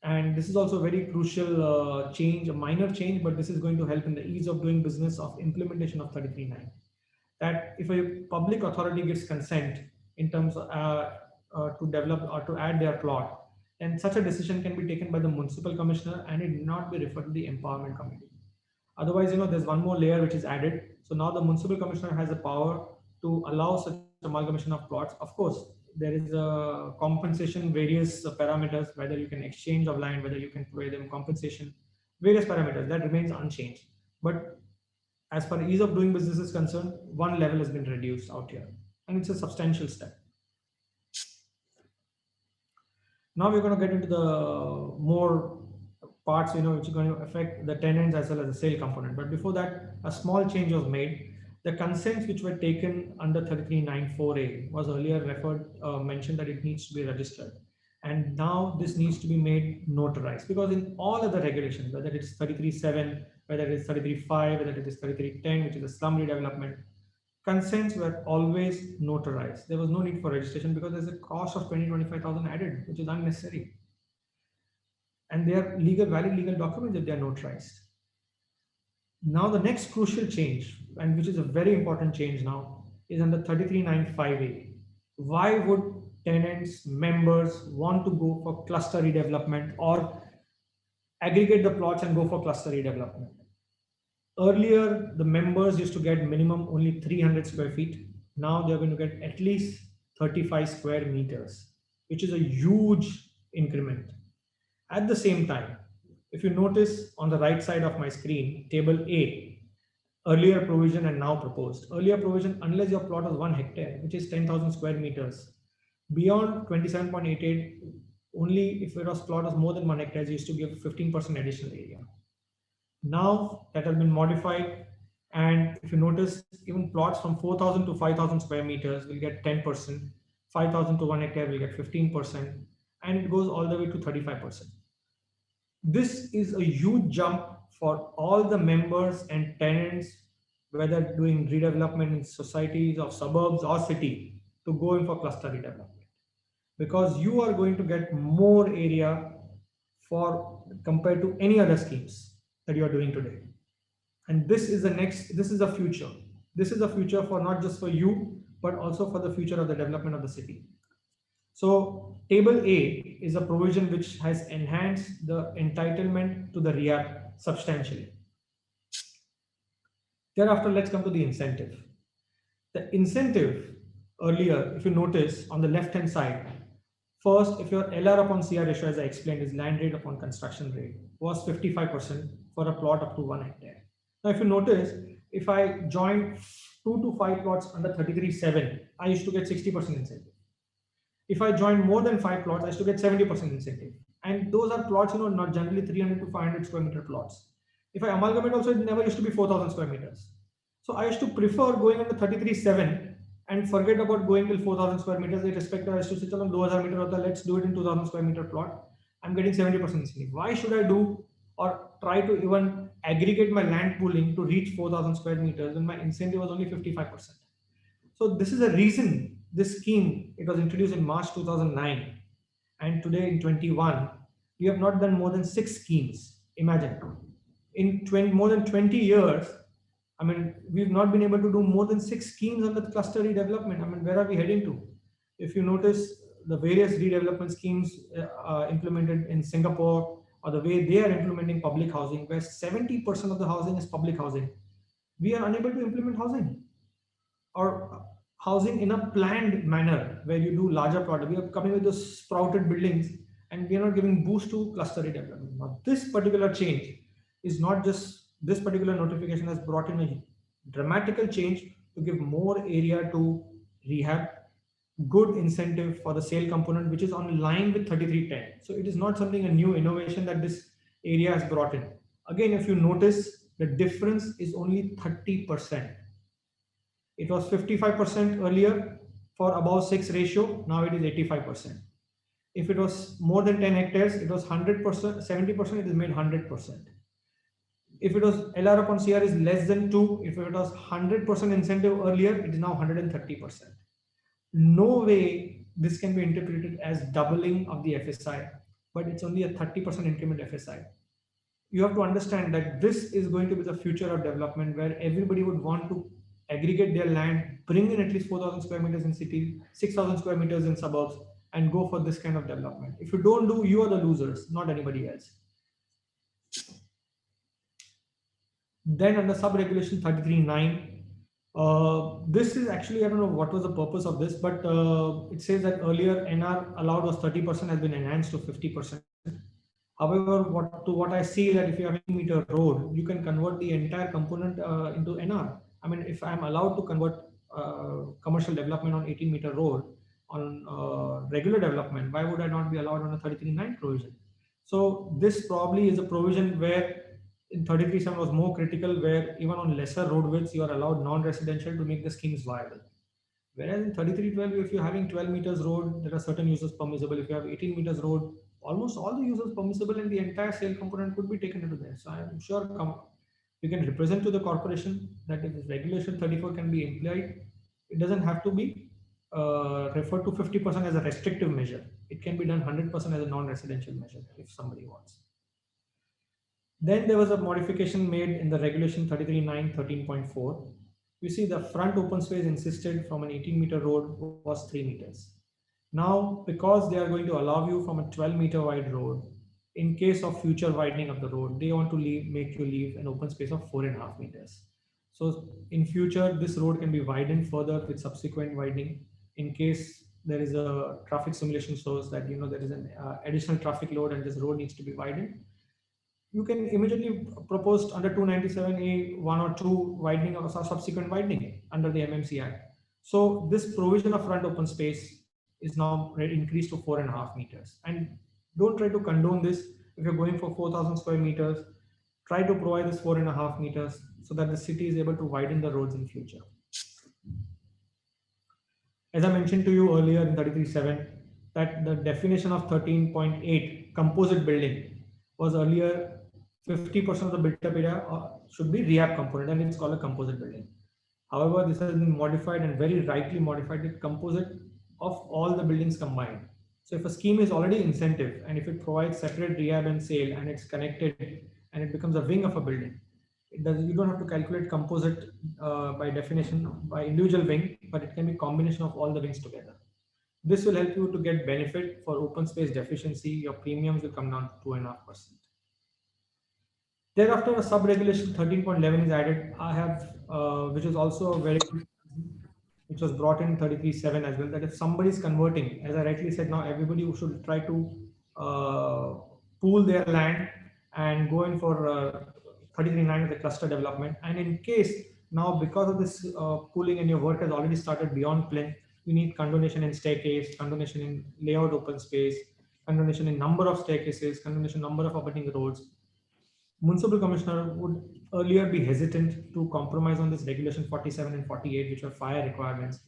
And this is also a very crucial change, a minor change, but this is going to help in the ease of doing business of implementation of 33(9). That if a public authority gives consent in terms of to develop or to add their plot, then such a decision can be taken by the municipal commissioner and it need not be referred to the empowerment committee. Otherwise, there's one more layer which is added. So now the municipal commissioner has the power to allow such amalgamation of plots. Of course, there is a compensation, various parameters, whether you can exchange of land, whether you can provide them compensation, various parameters that remains unchanged. But as far as ease of doing business is concerned, one level has been reduced out here, and it's a substantial step. Now we're going to get into the more parts, which are going to affect the tenants as well as the sale component. But before that, a small change was made. The consents which were taken under 33(9)(4)(a) was earlier mentioned that it needs to be registered. And now this needs to be made notarized, because in all other regulations, whether it's 33(7), whether it is 33(5), whether it is 33(10), which is a slum redevelopment, consents were always notarized. There was no need for registration because there's a cost of 20,000-25,000 added, which is unnecessary. And they are valid legal documents if they are notarized. Now the next crucial change, and which is a very important change now, is under 33(9)(5)(a). Why would tenants, members want to go for cluster redevelopment or aggregate the plots and go for cluster redevelopment? Earlier, the members used to get minimum only 300 square feet. Now they're going to get at least 35 square meters, which is a huge increment. At the same time, if you notice on the right side of my screen, table A, earlier provision and now proposed. Earlier provision, unless your plot is 1 hectare, which is 10,000 square meters, beyond 27.88, only if your plot is more than 1 hectare, you used to give 15% additional area. Now that has been modified, and if you notice, even plots from 4,000 to 5,000 square meters will get 10%, 5,000 to 1 hectare will get 15%, and it goes all the way to 35%. This is a huge jump for all the members and tenants, whether doing redevelopment in societies or suburbs or city, to go in for cluster redevelopment, because you are going to get more area for compared to any other schemes that you are doing today. And this is the future. This is the future for not just for you, but also for the future of the development of the city. So table A is a provision which has enhanced the entitlement to the RIAP substantially. Thereafter, let's come to the incentive. The incentive earlier, if you notice on the left-hand side, first, if your LR upon CR ratio, as I explained, is land rate upon construction rate, was 55% for a plot up to 1 hectare. Now, if you notice, if I joined 2 to 5 plots under 33(7), I used to get 60% incentive. If I joined more than 5 plots, I used to get 70% incentive. And those are plots, not generally 300 to 500 square meter plots. If I amalgamate also, it never used to be 4,000 square meters. So I used to prefer going under 33(7) and forget about going till 4,000 square meters. Irrespective, I used to say, let's do it in 2,000 square meter plot. I'm getting 70% incentive. Why should I do or try to even aggregate my land pooling to reach 4,000 square meters when my incentive was only 55%? So this is a reason this scheme, it was introduced in March 2009, and today in 21, we have not done more than 6 schemes. Imagine, in more than 20 years, I mean, we've not been able to do more than 6 schemes on the cluster redevelopment. I mean, where are we heading to? If you notice the various redevelopment schemes implemented in Singapore, or the way they are implementing public housing, where 70% of the housing is public housing, we are unable to implement housing or housing in a planned manner where you do larger product. We are coming with those sprouted buildings and we are not giving boost to cluster redevelopment. Now, this particular change is not just, this particular notification has brought in a dramatical change to give more area to rehab, good incentive for the sale component, which is on line with 3310. So it is not something, a new innovation that this area has brought in. Again, if you notice, the difference is only 30%. It was 55% earlier for above 6 ratio. Now it is 85%. If it was more than 10 hectares, it was 100%, 70%, it is made 100%. If it was LR upon CR is less than 2, if it was 100% incentive earlier, it is now 130%. No way this can be interpreted as doubling of the FSI, but it's only a 30% increment FSI. You have to understand that this is going to be the future of development, where everybody would want to aggregate their land, bring in at least 4,000 square meters in cities, 6,000 square meters in suburbs, and go for this kind of development. If you don't do, you are the losers, not anybody else. Then under sub-regulation 33(9), this is actually, I don't know what was the purpose of this, but it says that earlier NR allowed was 30%, has been enhanced to 50%. However, what I see that if you have a meter road, you can convert the entire component into NR. I mean, if I'm allowed to convert commercial development on 18-meter road on regular development, why would I not be allowed on a 33(9) provision? So this probably is a provision where in 33(7) was more critical, where even on lesser road widths, you are allowed non-residential to make the schemes viable. Whereas in 33(12), if you're having 12 meters road, there are certain uses permissible. If you have 18 meters road, almost all the users permissible, and the entire sale component could be taken into there. So I'm sure you can represent to the corporation that if regulation 34 can be employed, it doesn't have to be referred to 50% as a restrictive measure. It can be done 100% as a non-residential measure if somebody wants. Then there was a modification made in the regulation 33(9) 13.4. You see the front open space insisted from an 18-meter road was 3 meters. Now, because they are going to allow you from a 12-meter wide road, in case of future widening of the road, they want to make you leave an open space of 4.5 meters. So in future, this road can be widened further with subsequent widening in case there is a traffic simulation shows that there is an additional traffic load and this road needs to be widened. You can immediately propose under 297A 1 or 2 widening or subsequent widening under the MMC Act. So this provision of front open space is now increased to 4.5 meters. And don't try to condone this. If you're going for 4,000 square meters, try to provide this 4.5 meters so that the city is able to widen the roads in future. As I mentioned to you earlier in 33.7, that the definition of 13.8 composite building was earlier 50% of the built up area should be rehab component, and it's called a composite building. However, this has been modified and very rightly modified with composite of all the buildings combined. So if a scheme is already incentive and if it provides separate rehab and sale and it's connected and it becomes a wing of a building, you don't have to calculate composite by definition by individual wing, but it can be combination of all the wings together. This will help you to get benefit for open space deficiency. Your premiums will come down to 2.5%. Thereafter, a sub-regulation 13.11 is added. I have, which is also a very, which was brought in 33.7 as well, that if somebody is converting, as I rightly said, now everybody should try to pool their land and go in for 33.9 with the cluster development. And in case now, because of this pooling and your work has already started beyond plinth, you need condonation in staircase, condonation in layout open space, condonation in number of staircases, condonation number of abutting roads. Municipal Commissioner would earlier be hesitant to compromise on this regulation 47 and 48, which are fire requirements.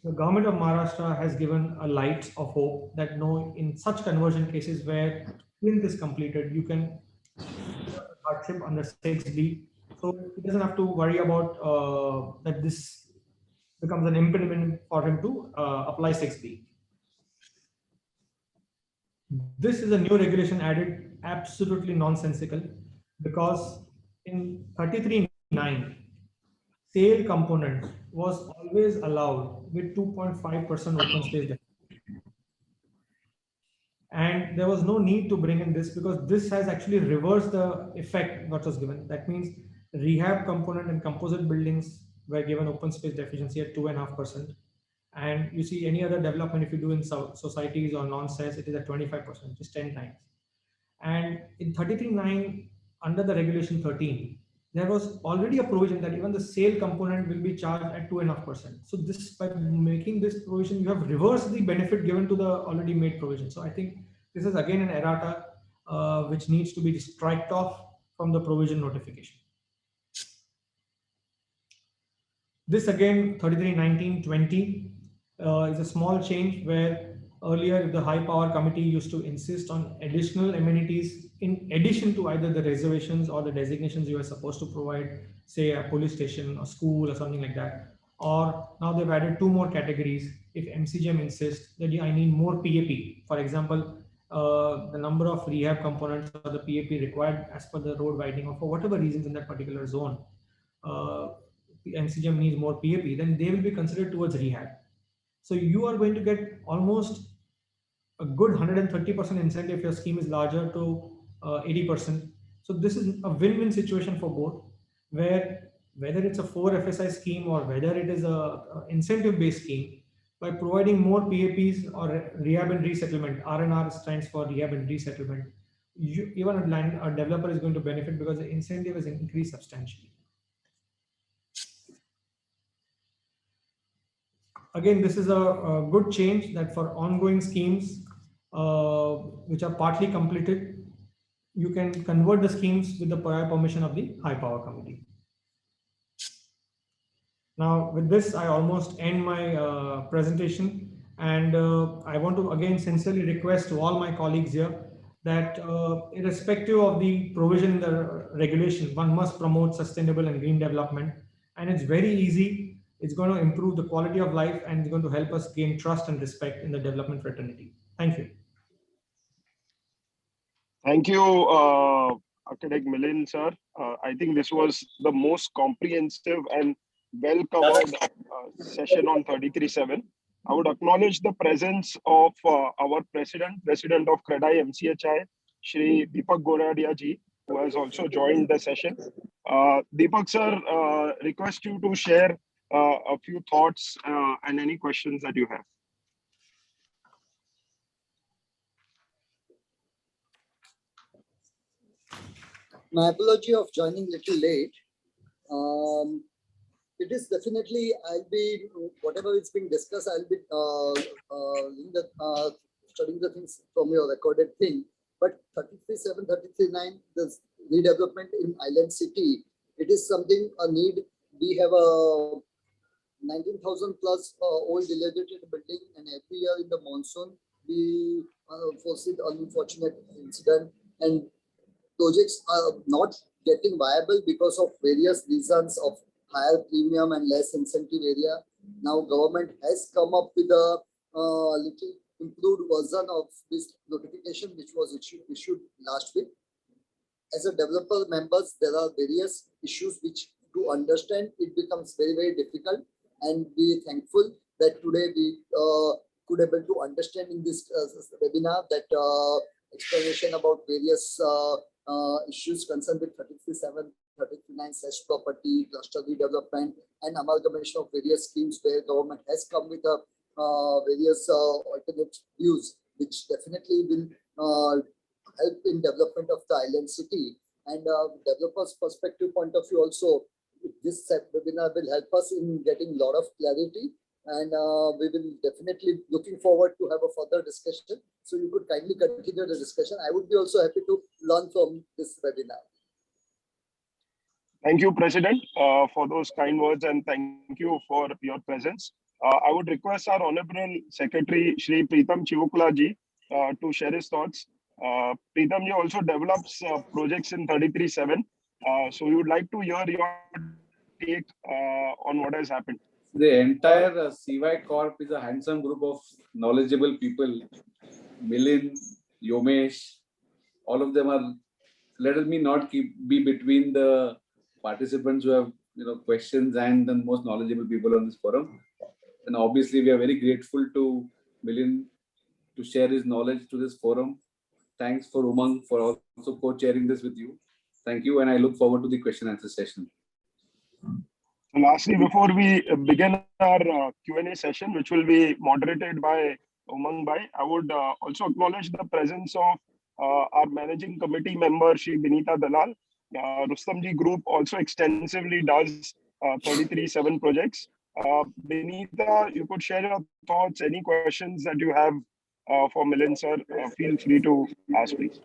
The government of Maharashtra has given a light of hope that no, in such conversion cases where plinth is completed, you can hardship under 6B. So he doesn't have to worry about that this becomes an impediment for him to apply 6B. This is a new regulation added, absolutely nonsensical, because in 33.9, sale component was always allowed with 2.5% open space. And there was no need to bring in this because this has actually reversed the effect what was given. That means rehab component and composite buildings were given open space deficiency at 2.5%. And you see any other development, if you do in societies or non-SEZ, it is at 25%, just 10 times. And in 33.9, under the regulation 13, there was already a provision that even the sale component will be charged at 2.5%. So this, by making this provision, you have reversed the benefit given to the already made provision. So I think this is again an errata which needs to be striked off from the provision notification. This again, 33.19.20 is a small change where earlier the high power committee used to insist on additional amenities in addition to either the reservations or the designations you were supposed to provide, say a police station or school or something like that. Or now they've added 2 more categories. If MCGM insists that I need more PAP, for example, the number of rehab components or the PAP required as per the road widening or for whatever reasons in that particular zone, the MCGM needs more PAP, then they will be considered towards rehab. So you are going to get almost a good 130% incentive if your scheme is larger to 80%. So this is a win-win situation for both, where whether it's a 4 FSI scheme or whether it is a incentive-based scheme, by providing more PAPs or rehab and resettlement, RNR stands for rehab and resettlement, even a developer is going to benefit because the incentive is increased substantially. Again, this is a good change that for ongoing schemes which are partly completed, you can convert the schemes with the prior permission of the high power committee. Now with this, I almost end my presentation, and I want to again sincerely request to all my colleagues here that irrespective of the provision in the regulation, one must promote sustainable and green development, and it's very easy. It's going to improve the quality of life and it's going to help us gain trust and respect in the development fraternity. Thank you. Thank you, Architect Milind, sir. I think this was the most comprehensive and well-covered session on 33.7. I would acknowledge the presence of our President of CREDAI MCHI, Shri Deepak Goradia ji, who has also joined the session. Deepak sir, request you to share a few thoughts and any questions that you have. My apology of joining a little late. It is definitely, I'll be, whatever is being discussed, I'll be studying the things from your recorded thing. But 33.7, 33.9, redevelopment in Island City. It is something a need. We have a 19,000 plus old dilapidated building, and every year in the monsoon we foresee the unfortunate incident, and projects are not getting viable because of various reasons of higher premium and less incentive area. Now government has come up with a little improved version of this notification, which was issued last week. As a developer members, there are various issues which to understand it becomes very, very difficult, and we are thankful that today we could able to understand in this webinar that explanation about various issues concerned with 33.7, 33.9 such property, cluster redevelopment, and amalgamation of various schemes where government has come with a various alternate views, which definitely will help in development of the island city. And developers' perspective point of view also, this webinar will help us in getting a lot of clarity, and we will definitely looking forward to have a further discussion. So you could kindly continue the discussion. I would be also happy to learn from this webinar. Thank you, President, for those kind words, and thank you for your presence. I would request our Honorable Secretary, Shri Pritam Chivukula ji, to share his thoughts. Pritam ji also develops projects in 33.7. So we would like to hear your take on what has happened. The entire CY Corp is a handsome group of knowledgeable people. Milind, Yomesh, all of them are. Let me not be between the participants who have questions and the most knowledgeable people on this forum. And obviously, we are very grateful to Milind to share his knowledge to this forum. Thanks for Umang for also co-chairing this with you. Thank you, and I look forward to the question answer session. Lastly, before we begin our Q&A session, which will be moderated by Umang Bhai, I would also acknowledge the presence of our managing committee member, Shri Binita Dalal. Rustamji Group also extensively does 33.7 projects. Binita, you could share your thoughts, any questions that you have for Milind sir, feel free to ask, please.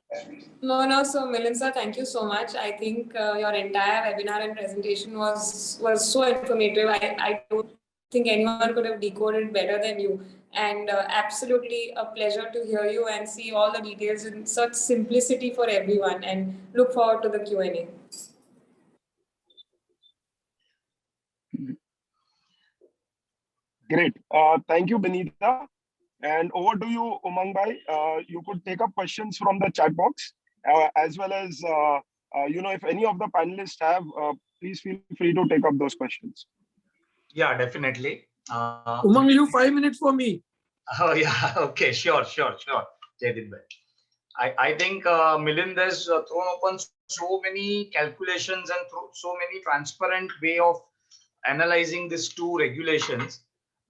No. So Milind sir, thank you so much. I think your entire webinar and presentation was so informative. I don't think anyone could have decoded better than you. And absolutely a pleasure to hear you and see all the details in such simplicity for everyone. And look forward to the Q&A. Great. Thank you, Binita. And over to you, Umang Bhai. You could take up questions from the chat box, as well as, if any of the panelists have, please feel free to take up those questions. Yeah, definitely. Umang, you 5 minutes for me. Oh, yeah. Okay, sure. Jaydeep bhai. I think Milind has thrown open so many calculations and so many transparent way of analyzing these two regulations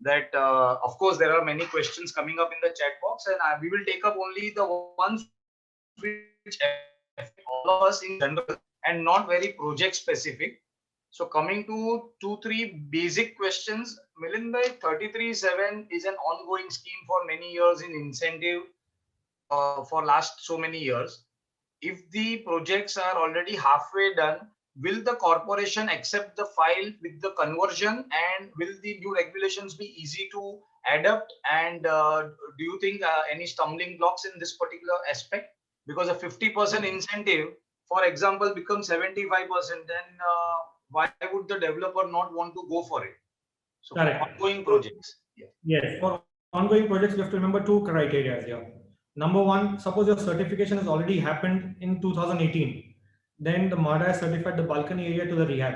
that, of course, there are many questions coming up in the chat box, and we will take up only the ones which affect all of us in general and not very project specific. So coming to 2-3 basic questions, Milind bhai, 33.7 is an ongoing scheme for many years in incentive for last so many years. If the projects are already halfway done, will the corporation accept the file with the conversion, and will the new regulations be easy to adapt? And do you think any stumbling blocks in this particular aspect? Because a 50% incentive, for example, becomes 75%, then why would the developer not want to go for it? So for ongoing projects. Yeah. Yes, for ongoing projects, you have to remember 2 criteria here. Number 1, suppose your certification has already happened in 2018. Then the MHADA has certified the balcony area to the rehab.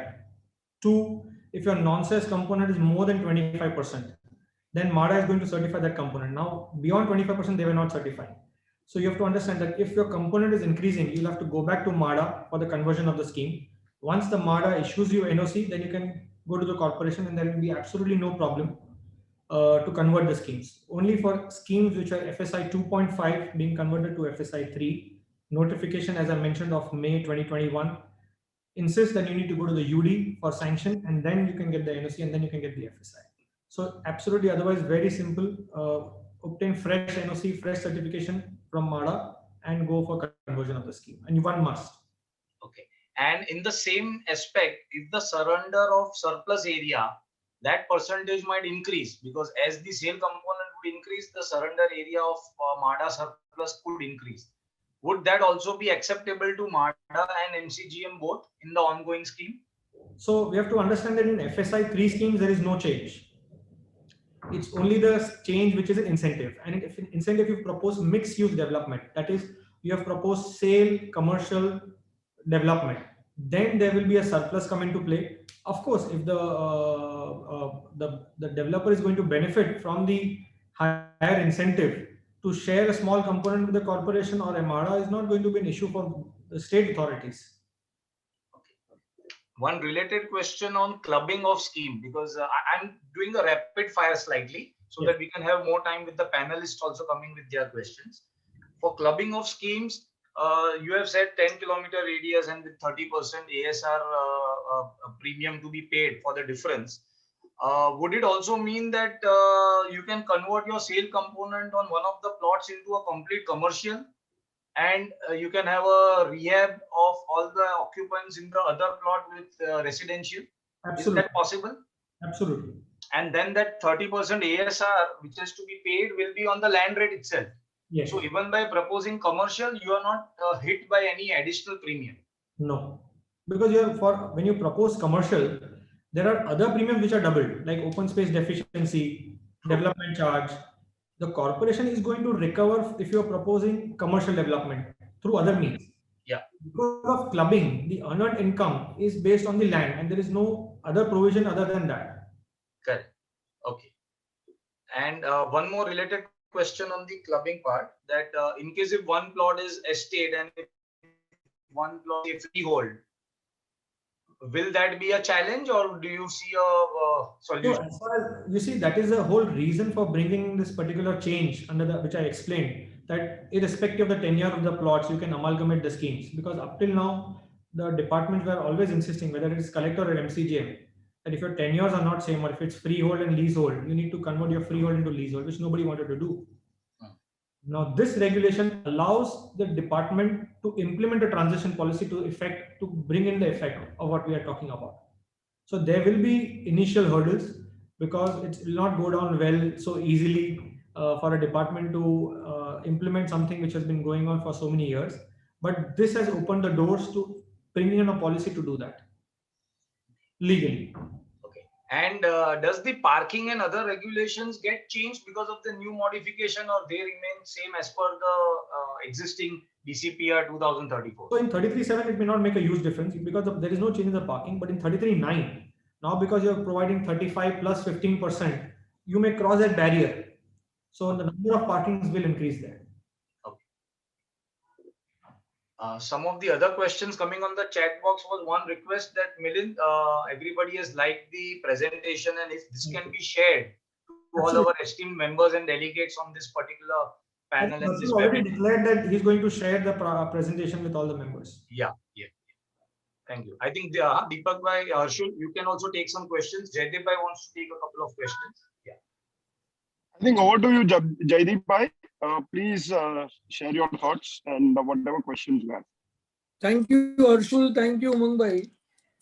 2, if your non-cess component is more than 25%, then MHADA is going to certify that component. Now, beyond 25%, they were not certifying. So you have to understand that if your component is increasing, you'll have to go back to MHADA for the conversion of the scheme. Once the MHADA issues you NOC, then you can go to the corporation, and there will be absolutely no problem to convert the schemes. Only for schemes which are FSI 2.5 being converted to FSI 3, notification, as I mentioned, of May 2021, insists that you need to go to the UD for sanction, and then you can get the NOC, and then you can get the FSI. So absolutely, otherwise very simple. Obtain fresh NOC, fresh certification from MHADA, and go for conversion of the scheme. And one must. And in the same aspect, if the surrender of surplus area, that percentage might increase, because as the sale component would increase, the surrender area of MADA surplus could increase. Would that also be acceptable to MADA and MCGM both in the ongoing scheme? So we have to understand that in FSI 3 schemes, there is no change. It's only the change which is an incentive. And if incentive, you propose mixed use development, that is, you have proposed sale, commercial development, then there will be a surplus come into play. Of course, if the developer is going to benefit from the higher incentive to share a small component with the corporation or MADA is not going to be an issue for the state authorities. One related question on clubbing of scheme, because I'm doing a rapid fire slightly so that we can have more time with the panelists also coming with their questions. For clubbing of schemes, you have said 10-kilometer radius and with 30% ASR premium to be paid for the difference. Would it also mean that you can convert your sale component on one of the plots into a complete commercial, and you can have a rehab of all the occupants in the other plot with residential? Absolutely. Is that possible? Absolutely. And then that 30% ASR which has to be paid will be on the land rate itself. Yes. So even by proposing commercial, you are not hit by any additional premium. No, because when you propose commercial, there are other premiums which are doubled, like open space deficiency, development charge. The corporation is going to recover if you are proposing commercial development through other means. Yeah. Because of clubbing, the unearned income is based on the land, and there is no other provision other than that. Correct. Okay. And one more related question on the clubbing part, that in case if one plot is estate and if one plot is freehold, will that be a challenge, or do you see a solution? So as far as you see, that is the whole reason for bringing this particular change under which I explained, that irrespective of the tenure of the plots, you can amalgamate the schemes, because up till now the departments were always insisting, whether it is collector or MCGM, that if your tenures are not same, or if it's freehold and leasehold, you need to convert your freehold into leasehold, which nobody wanted to do. Now, this regulation allows the department to implement a transition policy to bring in the effect of what we are talking about. So there will be initial hurdles, because it will not go down well so easily for a department to implement something which has been going on for so many years. But this has opened the doors to bringing in a policy to do that legally. Okay. And does the parking and other regulations get changed because of the new modification, or they remain same as per the existing DCPR 2034? So in 33.7, it may not make a huge difference because there is no change in the parking. But in 33.9, now because you are providing 35 plus 15%, you may cross that barrier. So the number of parkings will increase there. Some of the other questions coming on the chat box was one request that Milind, everybody has liked the presentation, and if this can be shared to all our esteemed members and delegates on this particular panel. And this already declared that he's going to share the presentation with all the members. Yeah. Thank you. I think Deepak bhai, Harshul, you can also take some questions. Jaideep bhai wants to take a couple of questions. Yeah. I think over to you, Jaideep bhai. Please share your thoughts and whatever questions you have. Thank you, Harshul. Thank you, Umang bhai.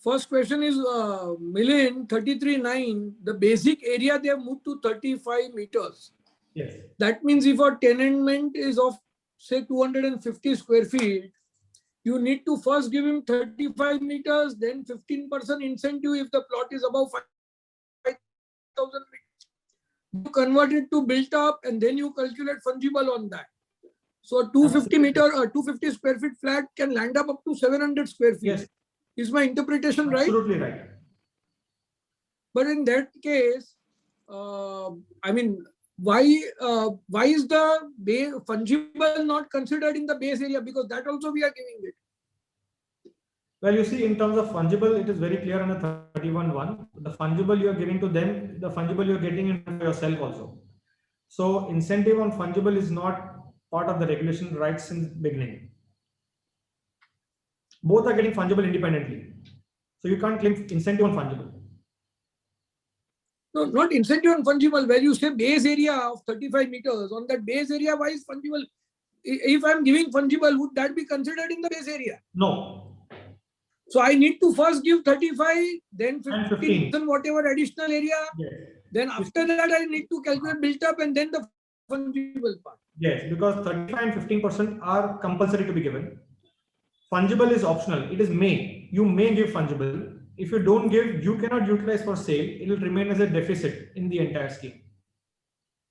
First question is Milind 33.9. The basic area they have moved to 35 meters. Yes. That means if a tenement is of say 250 square feet, you need to first give him 35 meters, then 15% incentive if the plot is above 5,000 meters. You convert it to built up, and then you calculate fungible on that. So a 250 square feet flat can land up to 700 square feet. Yes. Is my interpretation right? Absolutely right. But in that case, I mean, why is the fungible not considered in the base area? Because that also we are giving it. Well, you see, in terms of fungible, it is very clear on the 31.1. The fungible you are giving to them, the fungible you are getting into yourself also. So incentive on fungible is not part of the regulation right since beginning. Both are getting fungible independently. So you can't claim incentive on fungible. No, not incentive on fungible. Where you say base area of 35 meters, on that base area, why is fungible? If I'm giving fungible, would that be considered in the base area? No. So I need to first give 35, then And 15, 15. whatever additional area. Yes. Then after that, I need to calculate built up and then the fungible part. Yes, because 35 and 15% are compulsory to be given. Fungible is optional. It is may. You may give fungible. If you don't give, you cannot utilize for sale. It will remain as a deficit in the entire scheme.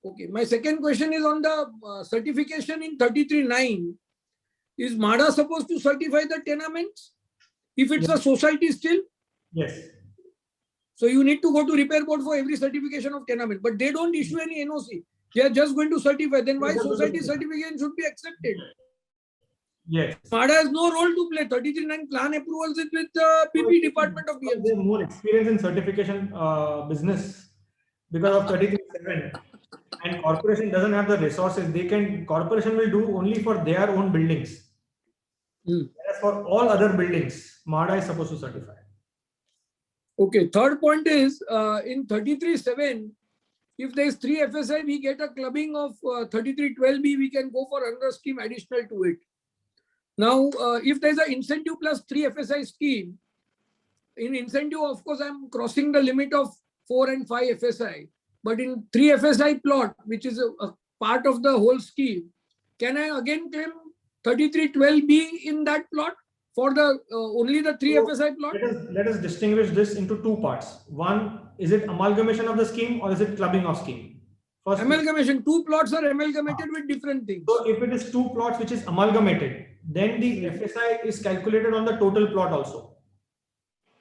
Okay. My second question is on the certification in 33(9). Is MADA supposed to certify the tenements? If it's Yes. a society still? Yes. So you need to go to repair board for every certification of tenement, but they don't issue any NOC. They are just going to certify. Then why society certification should be accepted? Yes. MADA has no role to play. 33(9) plan approvals is with the PP department of They BMC. have more experience in certification business because of 33(7). And corporation doesn't have the resources. Corporation will do only for their own buildings. Whereas for all other buildings, MADA is supposed to certify. Okay. Third point is in 33(7), if there is 3 FSI, we get a clubbing of 33(12)B, we can go for another scheme additional to it. Now, if there is an incentive plus 3 FSI scheme, in incentive, of course, I'm crossing the limit of 4 and 5 FSI. But in 3 FSI plot, which is a part of the whole scheme, can I again claim 33(12)B in that plot for the only the 3 FSI plot? Let us distinguish this into two parts. One, is it amalgamation of the scheme or is it clubbing of scheme? First, Amalgamation. 2 plots are amalgamated with different things. so if it is 2 plots which is amalgamated, then the FSI is calculated on the total plot also.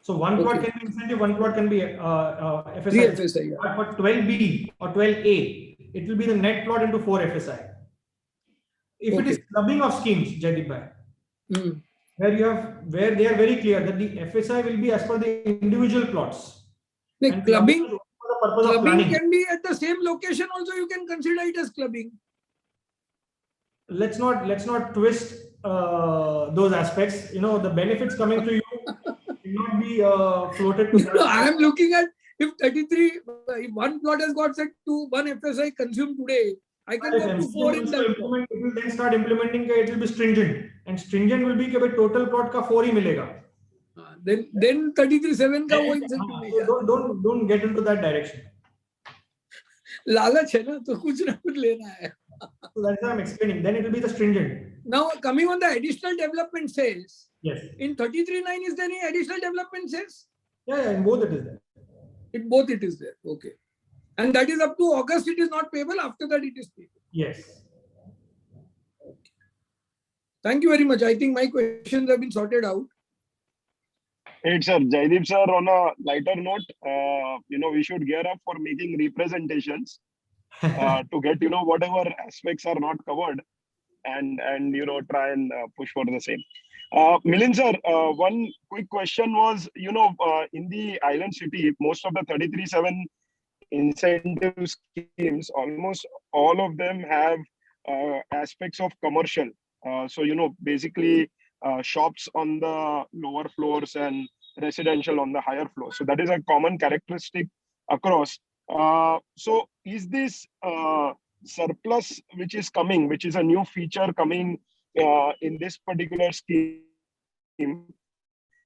So one plot Okay. can be incentive, one plot can be 3 FSI. FSI. Yeah. But for 12B or 12A, it will be the net plot into 4 FSI. If it is Okay. clubbing of schemes, Jaideep bhai, Hmm. where they are very clear that the FSI will be as per the individual plots. The And clubbing, for the purpose of clubbing planning. can be at the same location also. You can consider it as clubbing. Let's not twist those aspects. You know, the benefits coming to you will not be floated to No, I am looking at if 33, if one plot has got set to 1 FSI consumed today, I can If go to MCA 4 in wants to that plot. implement, it will then start implementing. It will be stringent, and stringent will be कि भाई total plot का 4 ही मिलेगा. Then 33(7) का वो incentive हाँ, मिलेगा. so don't get into that direction. लालच है ना, तो कुछ ना कुछ लेना है. So that's what I'm explaining. Then it will be the stringent. Now coming on the additional development sales, Yes. in 33(9) is there any additional development sales? Yeah, in both it is there. In both it is there. Okay. And that is up to August, it is not payable. After that, it is payable. Yes. Thank you very much. I think my questions have been sorted out. Right, sir. Jaideep sir, on a lighter note, we should gear up for making representations to get, whatever aspects are not covered and try and push for the same. Milind sir, one quick question was, in the island city, most of the 33(7) incentive schemes, almost all of them have aspects of commercial. So, basically shops on the lower floors and residential on the higher floors. So that is a common characteristic across. So is this surplus which is coming, which is a new feature coming in this particular scheme,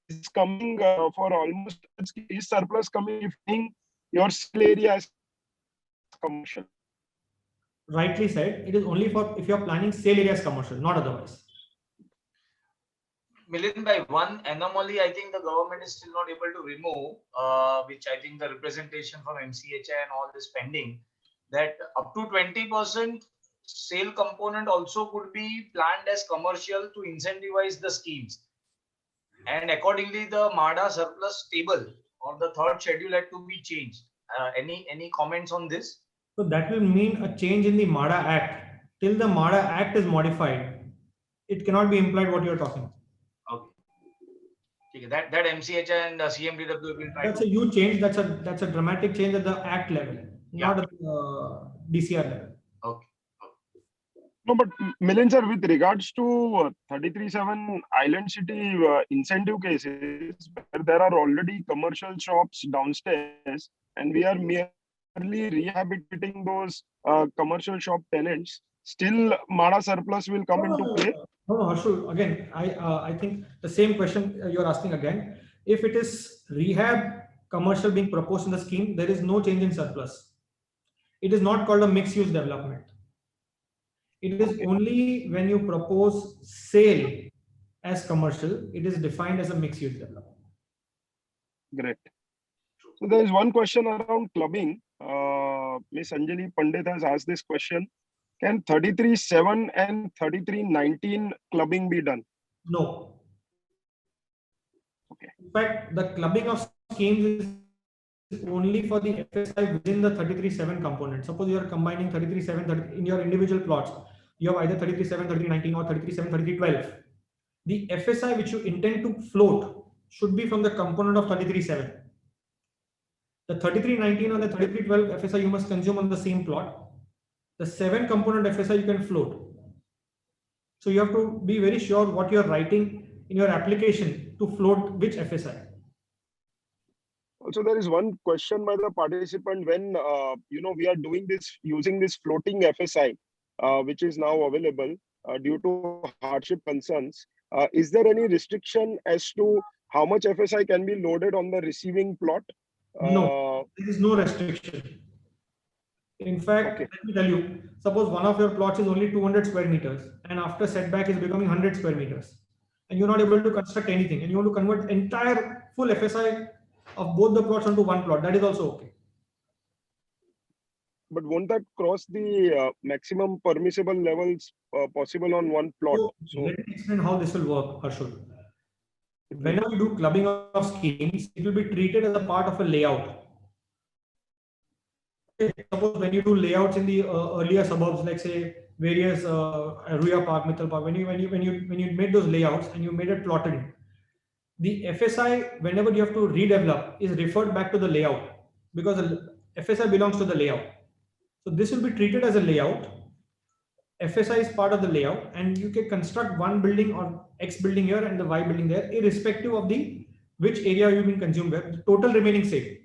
is coming for almost, is surplus coming if your sale area is commercial? Rightly said. It is only for if you are planning sale areas commercial, not otherwise. Milind, by one anomaly, I think the government is still not able to remove, which I think the representation from MCHI and all is pending, that up to 20% sale component also could be planned as commercial to incentivize the schemes. And accordingly, the MADA surplus table or the third schedule had to be changed. Any comments on this? So that will mean a change in the MADA Act. Till the MADA Act is modified, it cannot be implied what you are talking. Okay. That MCHI and CMDW will try. That's a huge change. That's a dramatic change at the Act level, not at the DCR level. Okay. No, but Milind sir, with regards to 33(7) island city incentive cases, where there are already commercial shops downstairs, and we are merely rehabilitating those commercial shop tenants, still MADA surplus will come into play. No, Harshul, again, I think the same question you're asking again. If it is rehab commercial being proposed in the scheme, there is no change in surplus. It is not called a mixed use development. It is only when you propose sale as commercial, it is defined as a mixed use development. Great. So there is one question around clubbing. Ms. Anjali Pandit has asked this question. Can 33.7 and 33.19 clubbing be done? No. Okay. In fact, the clubbing of schemes is only for the FSI within the 33.7 component. Suppose you are combining 33.7 in your individual plots. You have either 33.7, 33.19 or 33.7, 33.12. The FSI which you intend to float should be from the component of 33.7. The 33.19 or the 33.12 FSI you must consume on the same plot. The 7 component FSI you can float. So you have to be very sure what you are writing in your application to float which FSI. Also, there is one question by the participant when we are doing this using this floating FSI, which is now available due to hardship concerns. Is there any restriction as to how much FSI can be loaded on the receiving plot? No, there is no restriction. In fact, let me tell you, suppose one of your plots is only 200 square meters and after setback is becoming 100 square meters and you're not able to construct anything and you want to convert entire full FSI of both the plots onto one plot, that is also okay. But won't that cross the maximum permissible levels possible on one plot? So let me explain how this will work, Harshul. Whenever you do clubbing of schemes, it will be treated as a part of a layout. Suppose when you do layouts in the earlier suburbs, like say various Ruya Park, Mittal Park, when you made those layouts and you made it plotted, the FSI, whenever you have to redevelop, is referred back to the layout because the FSI belongs to the layout. So this will be treated as a layout. FSI is part of the layout, and you can construct one building or X building here and the Y building there, irrespective of the which area you've been consumed with. The total remaining same.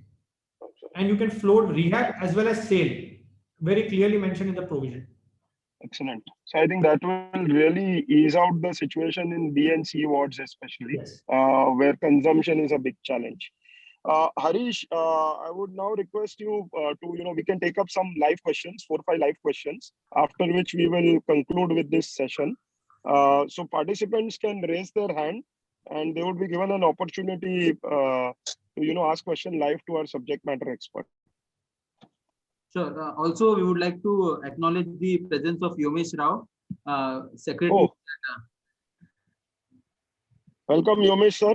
And you can float rehab as well as sale, very clearly mentioned in the provision. Excellent. So I think that will really ease out the situation in B and C wards, especially where consumption is a big challenge. Harish, I would now request you to, we can take up some live questions, 4 or 5 live questions, after which we will conclude with this session. So participants can raise their hand and they would be given an opportunity to, ask question live to our subject matter expert. Sure. Also, we would like to acknowledge the presence of Yomesh Rao, Secretary. Oh. Welcome, Yomesh, sir.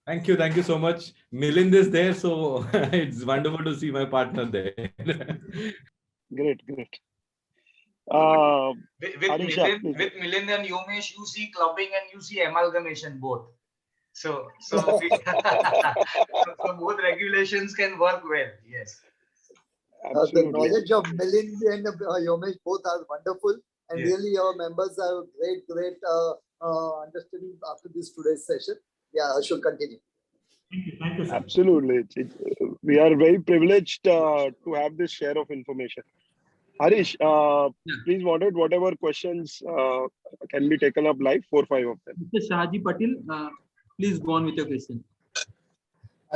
Thank you so much. Milind is there, so it's wonderful to see my partner there. Great. With Milind and Yomesh, you see clubbing and you see amalgamation both. So both regulations can work well. Yes. The knowledge of Milind and Yomesh both are wonderful, and really our members have great understanding after this today's session. Yeah, I should continue. Thank you, sir. Absolutely. We are very privileged to have this share of information. Harish, please moderate whatever questions can be taken up live, 4 or 5 of them. Mr. Shahaji Patil, please go on with your question.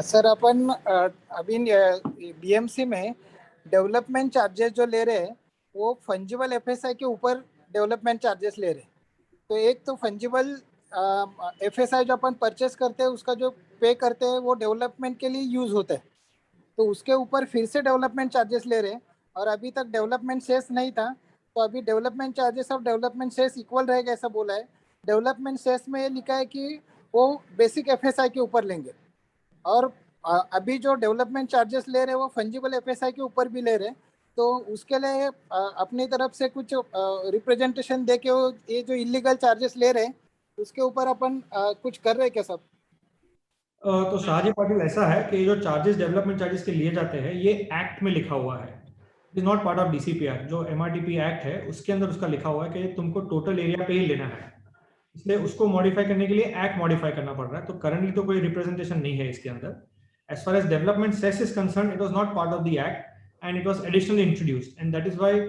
Sir अपन अभी BMC में development charges जो ले रहे हैं वो fungible FSI के ऊपर डेवलपमेंट चार्जेस ले रहे हैं. तो एक तो फंजिबल एफएसआई जो अपन परचेस करते हैं उसका जो पे करते हैं वो डेवलपमेंट के लिए यूज होता है, तो उसके ऊपर फिर से डेवलपमेंट चार्जेस ले रहे हैं. और अभी तक डेवलपमेंट सेस नहीं था, तो अभी डेवलपमेंट चार्जेस और डेवलपमेंट सेस इक्वल रहेगा ऐसा बोला है. डेवलपमेंट सेस में ये लिखा है कि वो बेसिक एफएसआई के ऊपर लेंगे, और अभी जो डेवलपमेंट चार्जेस ले रहे हैं वो फंजिबल एफएसआई के ऊपर भी ले रहे हैं. तो उसके लिए अपनी तरफ से कुछ रिप्रेजेंटेशन दे के वो ये जो इलीगल चार्जेस ले रहे हैं उसके ऊपर अपन कुछ कर रहे हैं क्या सब? तो शाहजी पाटिल, ऐसा है कि जो चार्जेस डेवलपमेंट चार्जेस के लिए जाते हैं ये एक्ट में लिखा हुआ है. It is not part of DCPR. जो एमआरटीपी एक्ट है उसके अंदर उसका लिखा हुआ है कि तुमको टोटल एरिया पे ही लेना है, इसलिए उसको मॉडिफाई करने के लिए एक्ट मॉडिफाई करना पड़ रहा है. तो करंटली तो कोई रिप्रेजेंटेशन नहीं है इसके अंदर. As far as development cess is concern, it was not part of the act and it was additionally introduced, and that is why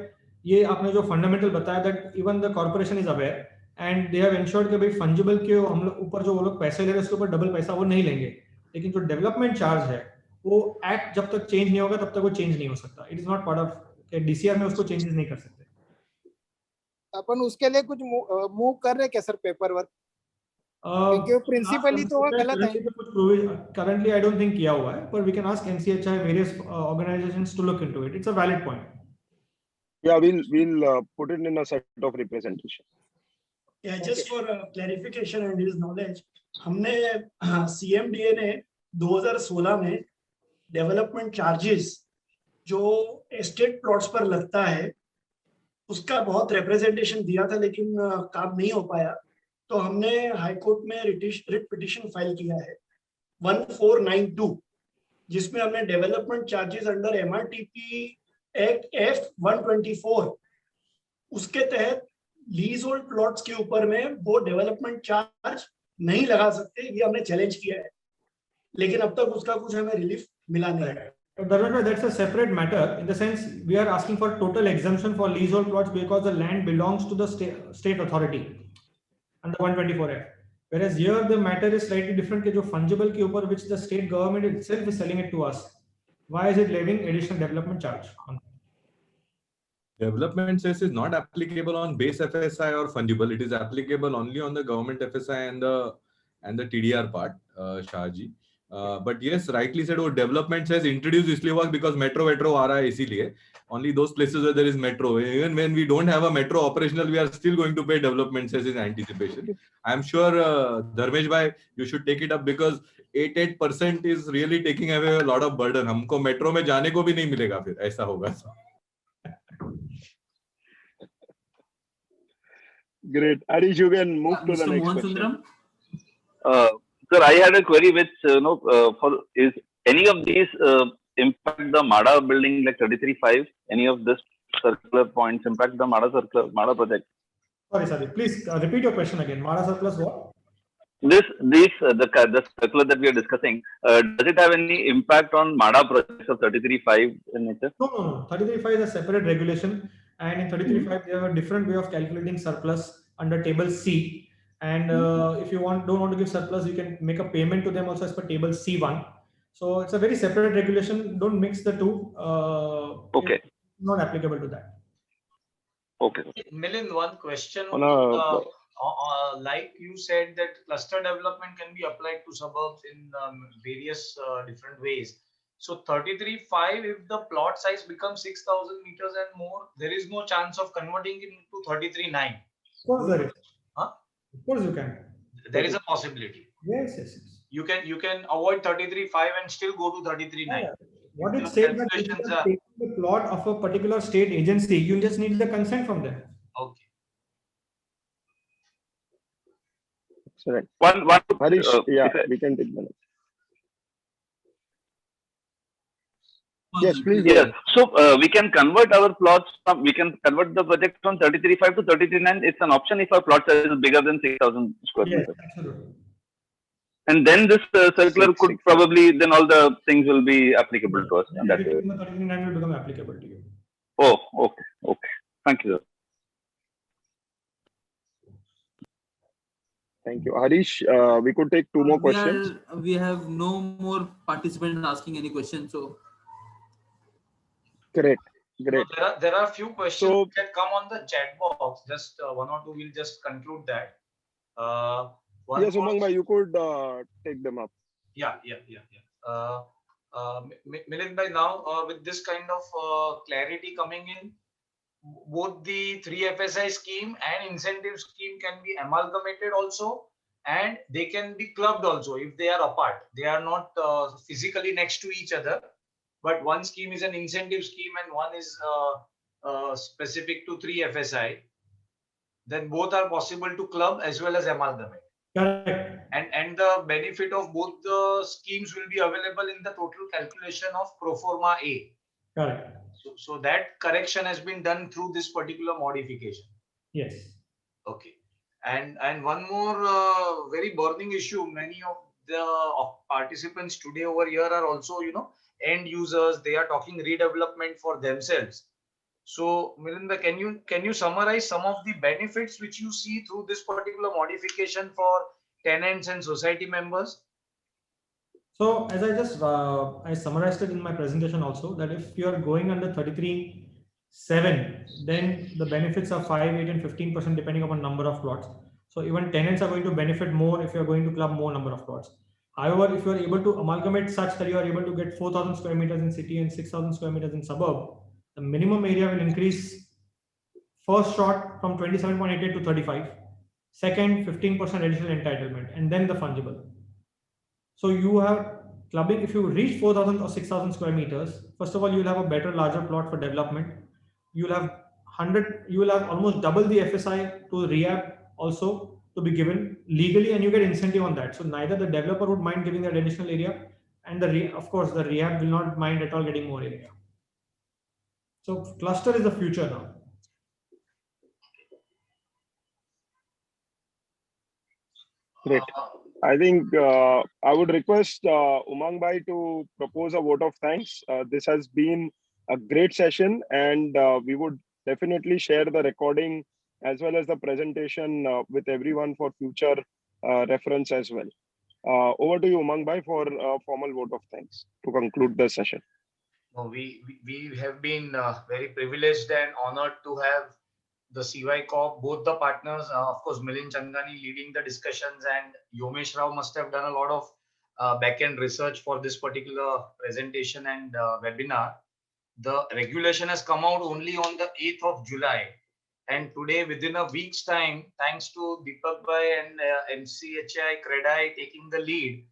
ये आपने जो फंडामेंटल बताया that even the corporation is aware and they have ensured कि भाई fungible के हम लोग ऊपर जो वो लोग पैसे ले रहे हैं उसके ऊपर डबल पैसा वो नहीं लेंगे, लेकिन जो डेवलपमेंट चार्ज है वो एक्ट जब तक चेंज नहीं होगा तब तक वो चेंज नहीं हो सकता. It is not part of DCR में उसको चेंजेस नहीं कर सकते. अपन उसके लिए कुछ मूव कर रहे क्या सर पेपर वर्क, क्योंकि प्रिंसिपली तो वो गलत है. करंटली आई डोंट थिंक किया हुआ है, पर we can ask NCHI various organisations to look into it. It's a valid point. Yeah, we'll put it in a set of representation. Yeah, just for clarification and his knowledge, हमने CMDA ने 2016 में development charges जो estate plots पर लगता है उसका बहुत representation दिया था, लेकिन काम नहीं हो पाया. तो हमने हाई कोर्ट में रिट पिटिशन फाइल किया है 1492, जिसमें हमने development charges under MRTP act F-124 उसके तहत लीज होल्ड प्लॉट्स के ऊपर में वो डेवलपमेंट चार्ज नहीं लगा सकते, ये हमने चैलेंज किया है, लेकिन अब तक उसका कुछ हमें रिलीफ मिला नहीं है. That's a separate matter. In the sense, we are asking for total exemption for leasehold plots because the land belongs to the state authority under 124F. Whereas here the matter is slightly different. कि जो fungible के ऊपर which the state government itself is selling it to us, why is it levying additional development charge? Development cess is not applicable on base FSI or fungible. It is applicable only on the government FSI and the TDR part, Shahji. But yes, rightly said, वो development cess introduced इसलिए हुआ because metro आ रहा है इसीलिए. Only those places where there is metro. Even when we don't have a metro operational, we are still going to pay development cess in anticipation. I am sure, Dharmesh bhai, you should take it up because 8% is really taking away a lot of burden. हमको metro में जाने को भी नहीं मिलेगा फिर ऐसा होगा. Great. Harish, you can move to the Mr. next Mohan question. Sundaram. Sir, I had a query which, is any of these impact the MADA building like 33.5? Any of this circular points impact the MADA project? Sorry. Please repeat your question again. MADA surplus what? The circular that we are discussing, does it have any impact on MADA projects of 33.5 in nature? No. 33.5 is a separate regulation, and in 33.5 they have a different way of calculating surplus under table C. And if you don't want to give surplus, you can make a payment to them also as per table C1. So it's a very separate regulation. Don't mix the two. Okay. It's not applicable to that. Okay. Milind, one question. Like you said that cluster development can be applied to suburbs in various different ways. So 33.5, if the plot size becomes 6,000 meters and more, there is no chance of converting it into 33.9. Of course there is. Huh? Of course you can. There is a possibility. Yes. You can avoid 33.5 and still go to 33.9. Yeah. What it says that if you are taking the plot of a particular state agency, you just need the consent from them. Okay. Right. One. Harish, we can take the next. Yes, please. Yes. So we can convert our plots we can convert the project from 33.5 to 33.9. It's an option if our plot size is bigger than 6,000 square meters. Yes, absolutely. And then this circular could probably, then all the things will be applicable to us. And that way. 33.9 will become applicable to you. Oh, okay. Thank you, sir. Thank you. Harish, we could take two more questions. We have no more participants asking any questions. So Great. So there are a few questions that come on the chat box. Just one or two. We'll just conclude that. Yes, Umang bhai, you could take them up. Yeah. Milind bhai, now with this kind of clarity coming in, both the 3FSI scheme and incentive scheme can be amalgamated also, and they can be clubbed also if they are apart. They are not physically next to each other, but one scheme is an incentive scheme and one is specific to 3FSI. Then both are possible to club as well as amalgamate. Correct. And the benefit of both the schemes will be available in the total calculation of pro forma A. Correct. So that correction has been done through this particular modification. Yes. Okay. And one more very burning issue. Many of the participants today over here are also, end users. They are talking redevelopment for themselves. So, Milinda, can you summarize some of the benefits which you see through this particular modification for tenants and society members? So as I summarized it in my presentation also, that if you are going under 33(7), then the benefits are 5, 8 and 15% depending upon number of plots. So even tenants are going to benefit more if you are going to club more number of plots. However, if you are able to amalgamate such that you are able to get 4,000 square meters in city and 6,000 square meters in suburb, the minimum area will increase first shot from 27.88 to 35, second 15% additional entitlement, and then the fungible. So you have clubbing, if you reach 4,000 or 6,000 square meters, first of all, you'll have a better, larger plot for development. You'll have almost double the FSI to rehab also to be given legally, and you get incentive on that. So neither the developer would mind giving that additional area, and of course the rehab will not mind at all getting more area. So cluster is the future now. Great. I think I would request Umang Bhai to propose a vote of thanks. This has been a great session, and we would definitely share the recording as well as the presentation with everyone for future reference as well. Over to you, Umang Bhai, for a formal vote of thanks to conclude the session. No, we have been very privileged and honored to have the CY Corp, both the partners, of course, Milind Changani leading the discussions, and Yomesh Rao must have done a lot of back-end research for this particular presentation and webinar. The regulation has come out only on the 8th of July. And today, within a week's time, thanks to Deepak Bhai and MCHI CREDAI taking the lead,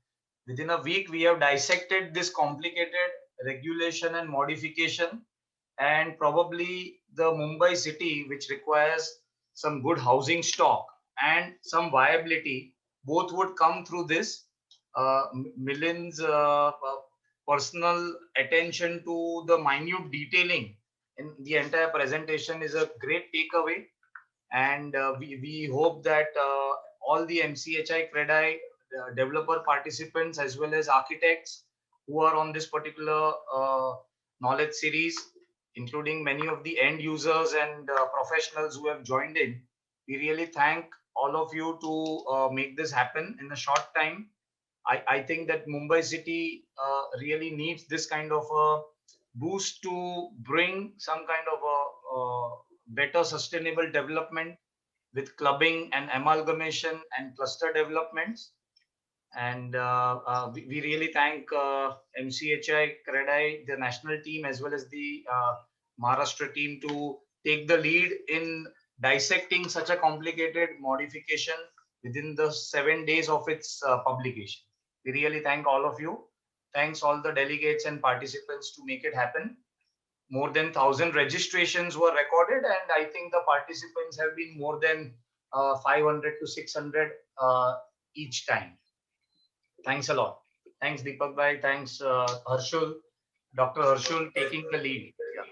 within a week, we have dissected this complicated regulation and modification. And probably the Mumbai city, which requires some good housing stock and some viability, both would come through this. Milind's personal attention to the minute detailing in the entire presentation is a great takeaway. And we hope that all the MCHI CREDAI developer participants as well as architects who are on this particular knowledge series, including many of the end users and professionals who have joined in. We really thank all of you to make this happen in a short time. I think that Mumbai city really needs this kind of a boost to bring some kind of a better sustainable development with clubbing and amalgamation and cluster developments. And we really thank MCHI CREDAI, the national team, as well as the Maharashtra team to take the lead in dissecting such a complicated modification within the 7 days of its publication. We really thank all of you. Thanks all the delegates and participants to make it happen. More than 1,000 registrations were recorded, and I think the participants have been more than 500 to 600 each time. Thanks a lot. Thanks, Deepak Bhai. Thanks, Harshul, Dr. Harshul taking the lead. Yeah.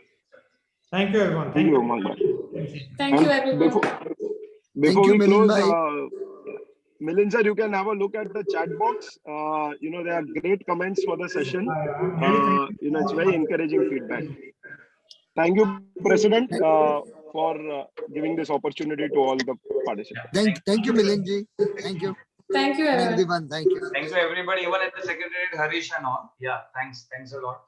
Thank you, everyone. Thank you, Umang Bhai. Thank you, everyone. Before we Milind close, Bhai. Milind sir, you can have a look at the chat box. There are great comments for the session. It's very encouraging feedback. Thank you, President, for giving this opportunity to all the participants. Thank you, Milind ji. Thank you. Thank you, everyone. Everyone, thank you. Thanks to everybody, even at the Secretariat, Harish and all. Yeah, thanks a lot.